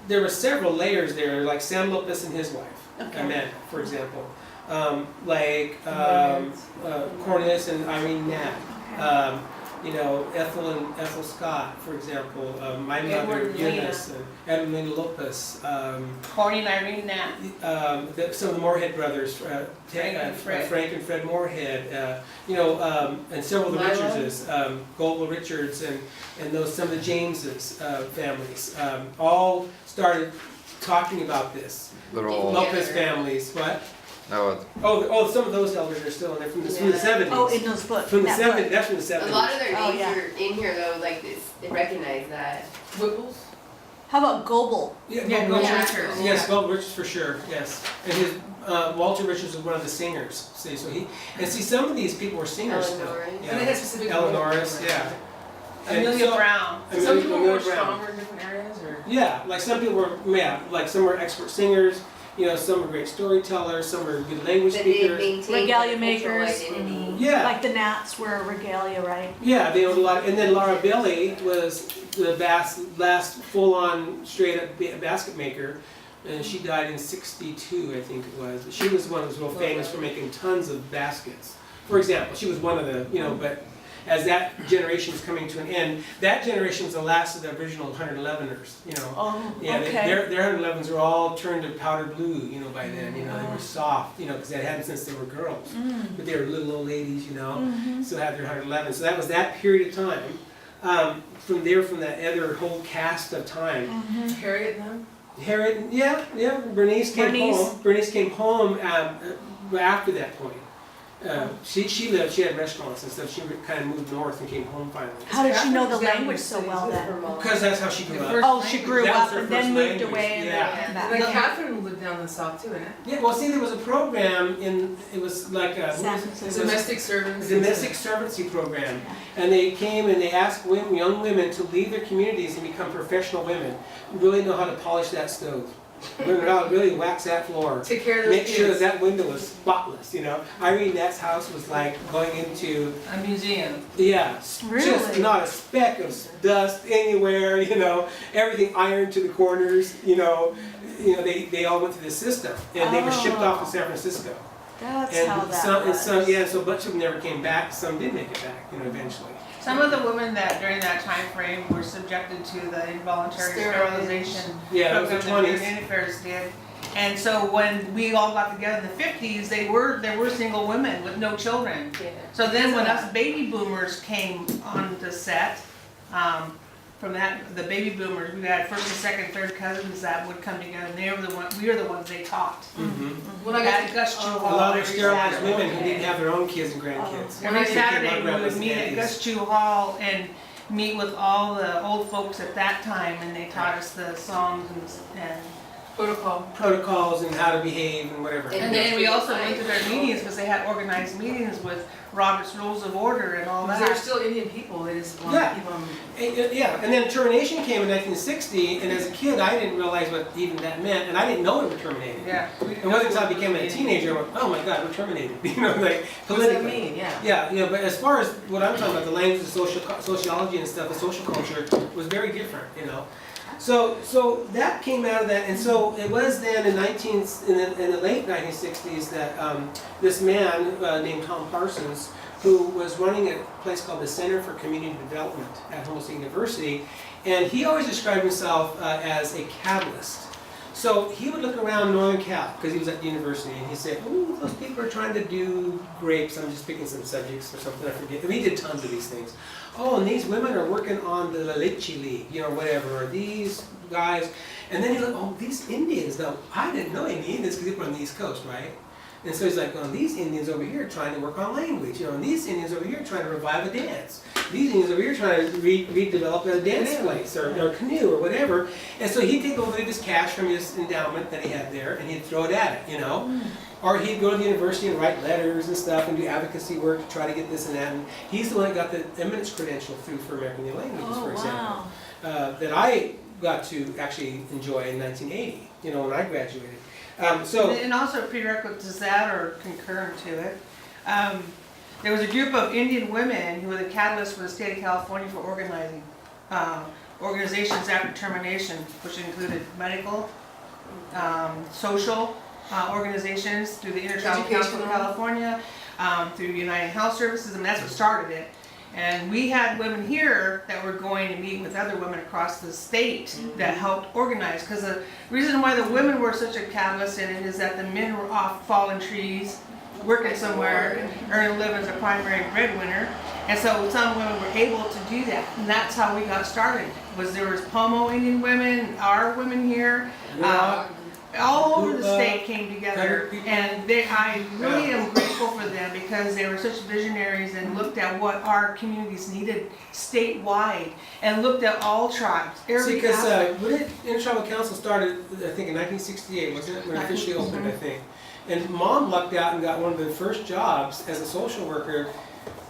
there were several layers there, like Sam Lopez and his wife, Okay. Ahmed, for example. Cornelius and Irene Knapp. Ethel Scott, for example. My mother, Edward Eunice, and Edmund Lopez. Corny and Irene Knapp. Some of the Moorhead brothers, Frank and Fred. Frank and Fred Moorhead, and several of the Milo. Richardses, Goldwell Richards, and some of the Jameses families, all started talking about this. Little. Lopez families, what? Oh, Some of those elders are still in there from the 70s. Oh, in those books. From the that book. 70s, that's from the 70s. A lot of their Oh, names yeah. are in here though, like this, they recognize that. Whipples? How about Goebel? Yeah, Yeah, Gold yeah. Richards. Yes, Gold Richards for sure. Yes, and his Walter Richards was one of the singers. See, some of these people were singers Ellen still. Norris. Yeah. And they had specific Ellen roles. Norris, yeah. And Amelia so- Brown. Some people Amelia were Brown. stronger in different areas, or? Yeah, like some people were, like some were expert singers. Some were great storytellers. Some were good language That they speakers. maintain Regalia their cultural makers. identity. Yeah. Like the Nats were regalia, right? Yeah, they owned a lot. And then Laura Bailey was the last full-on, straight-up basket maker. And she died in '62, I think it was. She was one who was real famous for making tons of baskets. For example, she was one of the, but as that generation is coming to an end, that generation was the last of the original 111ers, Oh, Yeah, okay. their 111s were all turned to powder blue, by then, they were soft, because they hadn't since they were girls. But they were little old ladies, still had their 111. So that was that period of time. From that other whole cast of time. Harriet them? Harriet, yeah, Bernice came home. Bernice came home after that point. She had restaurants and stuff. She kind of moved north and came home finally. How did she know the language so well then? Because that's how she grew up. Oh, she grew That was up her and then first moved language. away and Yeah. then came Like back. Catherine lived down in the south too, isn't it? Yeah, well, see, there was a program it was like a San Francisco. Domestic servants. domestic servancy program. And they came and they asked women, young women to leave their communities and become professional women, who really know how to polish that stove. Learn how to really wax that floor. Take care of those Make sure kids. that window was spotless, you know. Irene Nett's house was like going into, A museum. yeah, just Really? not a speck of dust anywhere, you know. Everything ironed to the corners, you know. They all went through the system, and they were shipped off to San Francisco. That's And how that some, was. so a bunch of them never came back. Some did make it back, eventually. Some of the women that during that time frame were subjected to the involuntary sterilization Yeah, that was the program that 20s. the Indian Affairs did. And so when we all got together in the 50s, there were single women with no children. So then when us baby boomers came on the set, from the baby boomers, we had first and second, third cousins that would come together, and we were the ones they taught. When I At got Gus Chu A Hall lot of every sterilized Saturday. women who didn't have their own kids and grandkids. Every They Saturday, came we up would with meet at nannies. Gus Chu Hall and meet with all the old folks at that time, and they taught us the songs and Protocols and how to behave and whatever. And And then we also went to their meetings, because they had organized meetings with Robert's Rules of Order and all They're that. still Indian people, they just want Yeah. to keep them. Yeah, and then termination came in 1960, and as a kid, I didn't realize what even that meant, and I didn't know we were terminated. Yeah. It wasn't until I became a teenager, I went, oh my God, we're terminated, like What does that politically. mean? Yeah. Yeah, but as far as what I'm talking about, the language, the sociology and stuff, the social culture was very different, So that came out of that, and so it was then in the late 1960s that this man named Tom Parsons, who was running a place called the Center for Community Development at Humboldt State University, and he always described himself as a catalyst. So he would look around Northern Cal, because he was at the university, and he'd say, oh, those people are trying to do grapes. I'm just picking some subjects or something, I forget. And he did tons of these things. Oh, and these women are working on the La Leche League, whatever, or these guys. And then he looked, oh, these Indians, now, I didn't know any Indians because they were on the East Coast, right? And so he's like, oh, these Indians over here trying to work on language, and these Indians over here trying to revive a dance. These Indians over here trying to redevelop a dance place or canoe or whatever. And so he'd take a little bit of his cash from his endowment that he had there and he'd throw it at it, Or he'd go to the university and write letters and stuff and do advocacy work to try to get this and that. And he's the one that got the eminence credential through for American New Languages, for example, that I got to actually enjoy in 1980, when I graduated. And also prerequisite to that, or concurrent to it, there was a group of Indian women who were the catalyst for the state of California for organizing organizations after termination, which included medical, social organizations through the Intertribal Council of California, through United Health Services, and that's what started it. And we had women here that were going to meet with other women across the state that helped organize. Because the reason why the women were such a catalyst in it is that the men were off falling trees, working somewhere, earning a living as a primary breadwinner. And so some women were able to do that. And that's how we got started. There was Pomo Indian women, our women here. All over the state came together, and I really am grateful for them because they were such visionaries and looked at what our communities needed statewide and looked at all tribes. Because when the Intertribal Council started, I think in 1968, wasn't it, when it officially opened, I think. And Mom lucked out and got one of the first jobs as a social worker.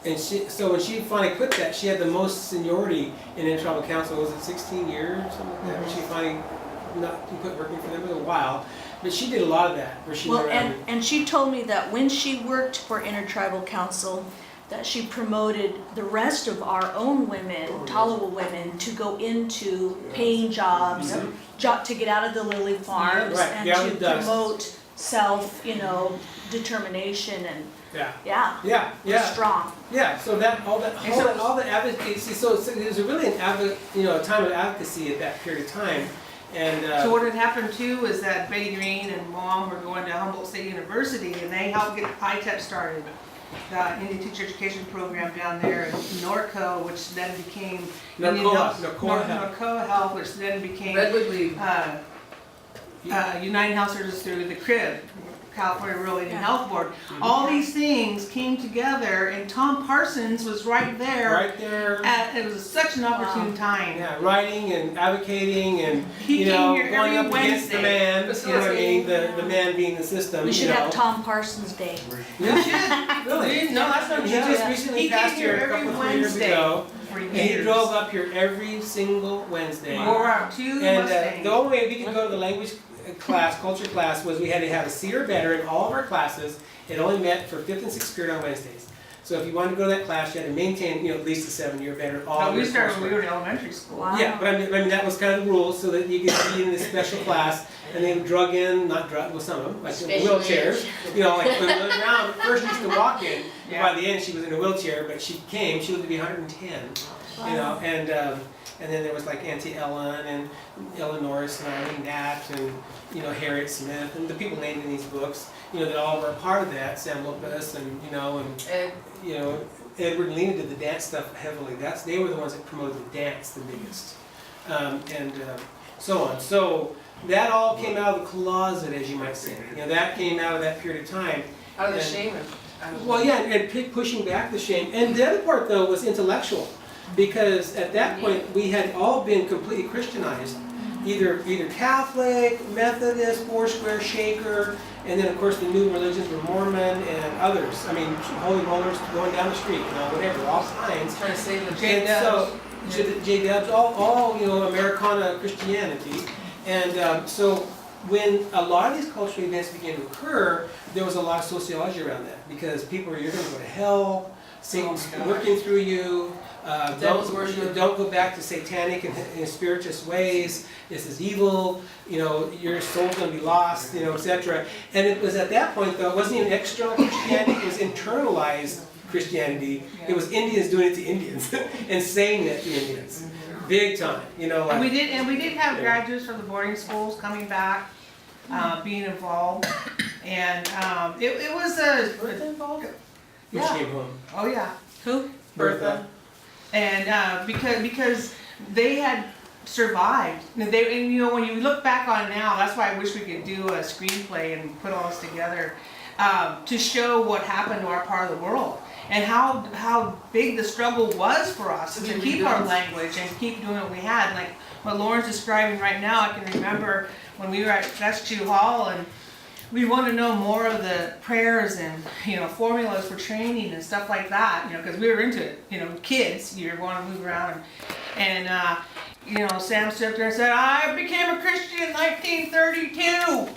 And so when she finally quit that, she had the most seniority in Intertribal Council. Was it 16 years or something like that? When she finally quit working for them for a while, but she did a lot of that. Where she went around and she told me that when she worked for Intertribal Council, that she promoted the rest of our own women, Tolowa women, to go into paying jobs, to get out of the lily farms, and to promote self, determination and strong. Yeah, so all the advocacy. So it was really a time of advocacy at that period of time. And so what had happened too is that Betty Green and Mom were going to Humboldt State University, and they helped get ITEP started, the Indian Teacher Education Program down there in Norco, which then became Norcoa Health, which then became Redwood League. United Health Services through the CRIB, California Rural Indian Health Board. All these things came together, and Tom Parsons was right there. Right there. It was such an opportune time. Yeah, writing and advocating and, He you know, came here going every up against the man, you know what I mean, the man being the system, We you should know. have Tom Parsons Day. Yeah, really. No, that's not He true. just recently He came passed here here a every couple of years Wednesday ago. for And he years. drove up here every single Wednesday. Wore out 2 And Mustangs. the only way we could go to the language class, culture class, was we had to have a C or better in all of our classes. It only met for 5th and 6th period on Wednesdays. So if you wanted to go to that class, you had to maintain, you know, at least a 7-year better in all No, of we your started when we coursework. were in elementary school. Wow. Yeah, but I mean that was kind of the rule, so that you could be in this special class, and they would drug in, not drug, well, some of them, like in Special wheelchairs. You know, like when we went around, first she used to walk in, Yeah. by the end she was in a wheelchair, but she lived to be 110. You know, and then there was like Auntie Ellen and Ellen Norris and Eileen Nat and, you know, Harriet Smith and the people named in these books, you know, that all were a part of that, Sam Lopez and, you know, and, you know, Edward and Lena did the dance stuff heavily. They were the ones that promoted the dance the biggest. So on. So that all came out of the closet, as you might say. You know, that came out of that period of time. Out of the And- shame and. Well, yeah, and pushing back the shame. And the other part, though, was intellectual. Because at that point, we had all been completely Christianized. Either Catholic, Methodist, Foursquare, Shaker, and then, of course, the new religions were Mormon and others. I mean, Holy Rollers going down the street, you know, whatever, all kinds. Trying to save the And so, J-Dubs, all, you know, Americana Christianity. And so when a lot of these cultural events began to occur, there was a lot of sociology around that. Because people were, you're going to go to hell, Satan's Oh my gosh. working through you. Devil's worship. Don't go back to satanic and spirituous ways. This is evil. You know, your soul's going to be lost. You know, etc. And it was at that point, though, it wasn't even external Christianity. It was internalized Christianity. It was Indians doing it to Indians and saying that to Indians, big time. You know, And like, we did have Yeah. graduates from the boarding schools coming back, being involved, and it was Bertha involved? which yeah. came home. Oh yeah, Who? Bertha. and because they had survived. And you know, when you look back on it now, that's why I wish we could do a screenplay and put all this together to show what happened to our part of the world. And how big the struggle was for us To to be keep our rebuilt. language and keep doing what we had. Like what Lauren's describing right now, I can remember when we were at Fescu Hall and we want to know more of the prayers and, you know, formulas for training and stuff like that, you know, because we were into it, you know, kids, you want to move around. And you know, Sam stood up there and said, I became a Christian in 1932.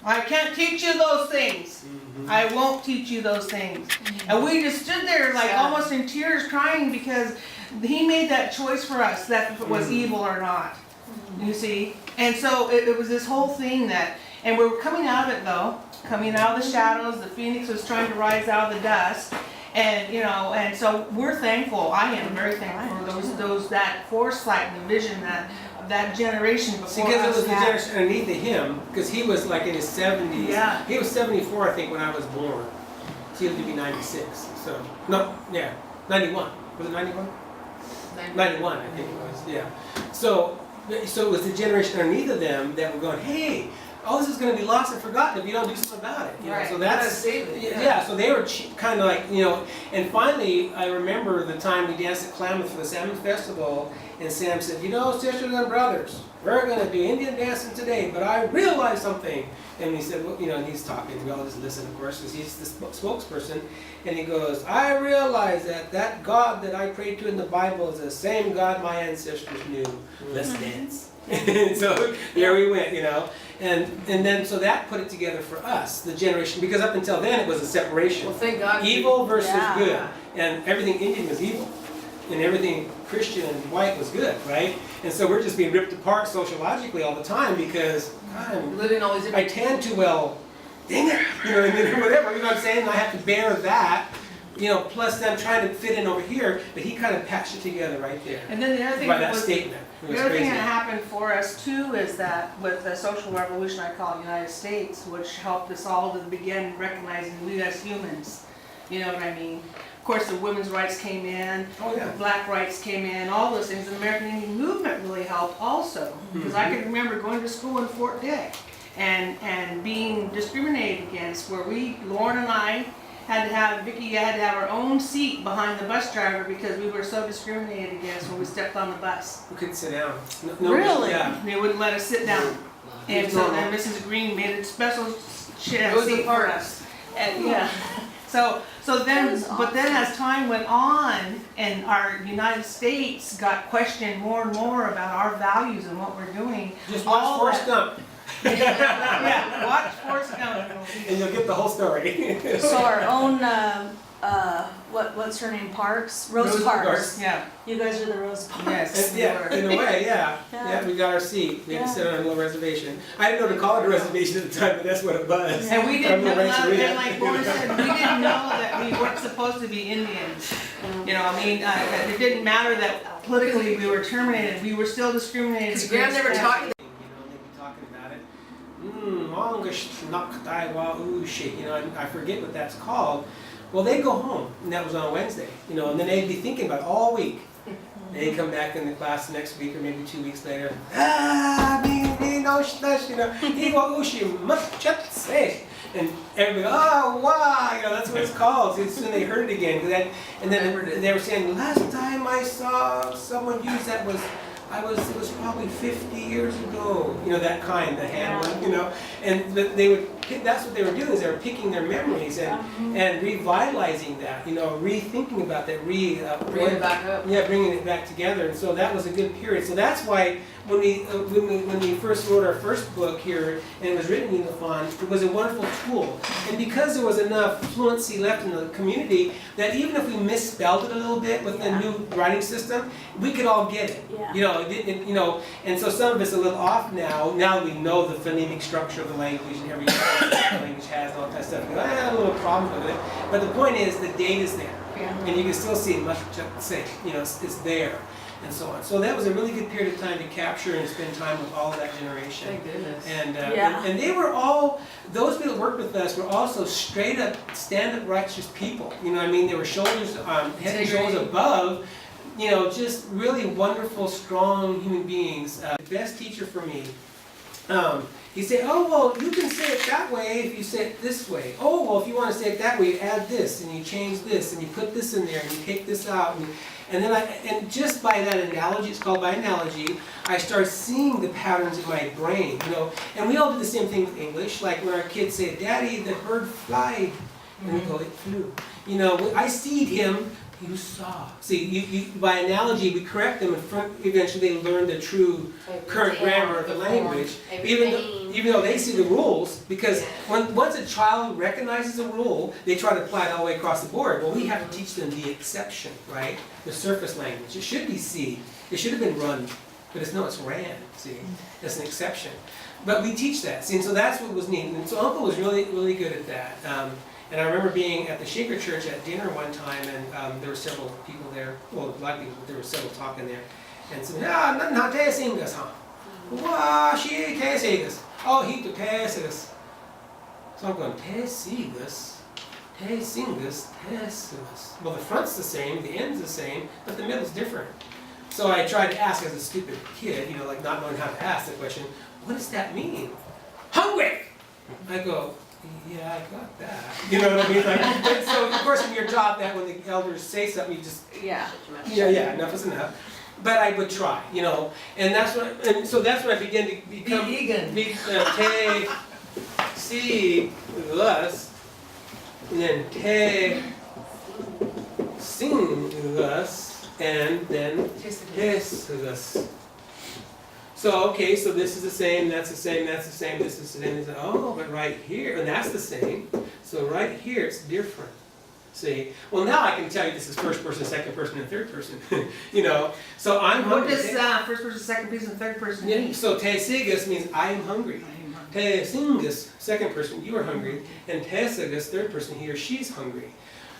I can't teach you those things. I won't teach you those things. And we just stood there like Sad. almost in tears crying because he made that choice for us that if it was evil or not. You see? And so it was this whole thing that, and we're coming out of it though, coming out of the shadows, the phoenix was trying to rise out of the dust. And, you know, and so we're thankful, I am very thankful for that foresight and the vision that generation See, before because it us was the had. generation underneath of him, because he was like in his 70s. Yeah. He was 74, I think, when I was born. So he lived to be 96. So, no, yeah, 91. Was it 91? 91, I think it was, yeah. So it was the generation underneath of them that were going, hey, all this is going to be lost and forgotten if you don't do something about it. You know? Right. So Gotta that's, save it. yeah, so they were kind of like, you know, and finally, I remember the time we danced at Klamath for the Salmon Festival, and Sam said, you know, sisters and brothers, we're going to do Indian dancing today, but I realized something. And he said, well, you know, and he's talking, we all just listen, of course, because he's the spokesperson, and he goes, I realize that God that I prayed to in the Bible is the same God my ancestors knew. Let's dance. And so there we went, you know. And then, so that put it together for us, the generation, because up until then it was a separation. Well, thank God. Evil versus Yeah. good. And everything Indian was evil. And everything Christian and white was good, right? And so we're just being ripped apart sociologically all the time because, God, Living all these I different. tan too well, dang it, you know what I mean, or whatever, you know what I'm saying? I have to bear that, you know, plus them trying to fit in over here, but he kind of patched it together right there. And then the other thing By that that was, statement. It was the other thing crazy. that happened for us too is that with the social revolution I call it United States, which helped us all to begin recognizing we as humans. You know what I mean? Of course, the women's rights came in, Oh, yeah. black rights came in, all those things. The American Indian movement really helped also. Because I can remember going to school in Fort Dick and being discriminated against, where Lauren and I had to have, Vicky had to have our own seat behind the bus driver because we were so discriminated against when we stepped on the bus. We couldn't sit down. No, Really? Yeah. They wouldn't let us sit down. And so then Mrs. Green made a special It was a seat for park. us. And yeah, so That then, is but then as time went on and our United States got questioned more and more about our values and what we're doing. Just all watch Forrest that- Gump, Yeah, watch Forrest Gump. and you'll get the whole story. So our own, what's her name, Parks? Rose Rosa Parks. Parks. Yeah, You guys are the Rose Parks. yes. And yeah, in a way, yeah. Yeah. Yeah, we got our seat. We had to Yeah. sit on a little reservation. I didn't know to call it a reservation at the time, but that's what it was. And we didn't know, I'm a rancheria. and like Lauren said, we didn't know that we weren't supposed to be Indians. You know, I mean, it didn't matter that politically we were terminated, we were still discriminated Because Graham against. never taught you. You know, they'd be talking about it. Longish nakdaiwa ushi, you know, I forget what that's called. Well, they'd go home, and that was on a Wednesday, you know, and then they'd be thinking about it all week. They'd come back in the class the next week or maybe 2 weeks later. Iwa ushi machetse. And everybody, oh, wow, you know, that's what it's called. So soon they heard it again. And then they were saying, last time I saw someone use that was, it was probably 50 years ago, you know, that kind, the hand one, you know. And they would, that's what they were doing, is they were picking their memories and revitalizing that, you know, rethinking about that, Bring it back up. yeah, bringing it back together. And so that was a good period. So that's why when we first wrote our first book here, and it was written in Unifon, it was a wonderful tool. And because there was enough fluency left in the community, that even if we misspelled it a little bit with the new writing system, we could all get it. Yeah. You know, you know, and so some of it's a little off now. Now that we know the phonemic structure of the language and every language has and all that kind of stuff. We go, I have a little problem with it. But the point is, the data's there. And you can still see it much say, you know, it's there. And so on. So that was a really good period of time to capture and spend time with all of that generation. Thank goodness. And, Yeah. and they were all, those people that worked with us were also straight up, stand-up righteous people. You know what I mean? They were shoulders, head and shoulders above, you know, just really wonderful, strong human beings. The best teacher for me, he said, oh, well, you can say it that way if you say it this way. Oh, well, if you want to say it that way, you add this, and you change this, and you put this in there, and you take this out. And then and just by that analogy, it's called by analogy, I start seeing the patterns in my brain, you know. And we all do the same thing with English, like when our kids say, Daddy, the bird flied, and we go, it flew. You know, I seed him, you saw. See, you by analogy, we correct them, and eventually they learn the true current grammar of the language, even though they see the rules, because once a child recognizes a rule, they try to apply it all the way across the board. Well, we have to teach them the exception, right? The surface language. It should be C. It should have been run, but it's ran, see? That's an exception. But we teach that, see, and so that's what was neat. And so Uncle was really, really good at that. And I remember being at the Shaker Church at dinner one time, and there were several people there, well, a lot of people, but there were several talking there. And so, not te singas, huh? Wow, she te singas. Oh, he to te singas. So I'm going, te singas, te singas, te singas. Well, the front's the same, the end's the same, but the middle's different. So I tried to ask as a stupid kid, you know, like not knowing how to ask the question, what does that mean? Hungry! I go, yeah, I got that. You know what I mean? Like, and so, of course, when you're taught that when the elders say something, you just, yeah, enough is enough. But I would try, you know, and so that's when I began to become, te, si, us, and then te, sing, us, and then tes, us. So, okay, so this is the same, that's the same, that's the same, this is the same, oh, but right here, and that's the same, so right here it's different. See? Well, now I can tell you this is first person, second person, and third person, you know, so I'm What hungry. does first person, second person, and third person Yeah, mean? so te sigus means I am hungry. Te singus, second person, you are hungry, and te sigus, third person, he or she's hungry.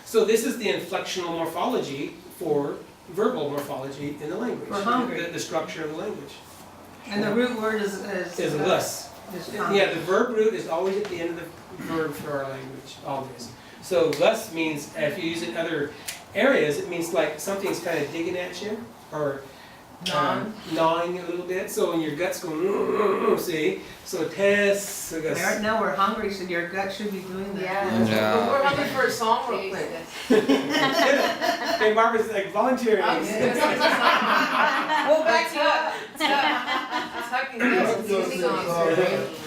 So this is the inflectional morphology for verbal morphology in the language. For hungry. The structure of the language. And the root word is less. Yeah, the verb root is always at the end of the verb for our language, always. So less means, if you use it in other areas, it means like something's kind of digging at you, or gnawing a little bit, so when your gut's going, see? So test, I guess. Right now, we're hungry, so your gut should be doing that. Yeah. Yeah. We're hungry for a song real quick. Hey, Barbara's like volunteering. Well, back to up. Tucking this, moving on.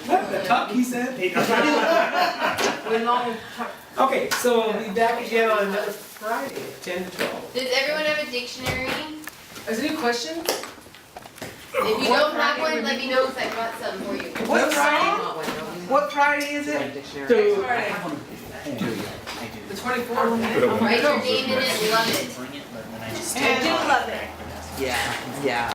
The tuck, he said. We're long tuck. Okay, so we'll be back again on another Friday, 10 to 12. Does everyone have a dictionary? Is there any questions? If you don't have one, let me know because I brought some for you. What Friday? What Friday is it? So, Friday. The 24th. Write your name in it, love it. I do love it. Yeah.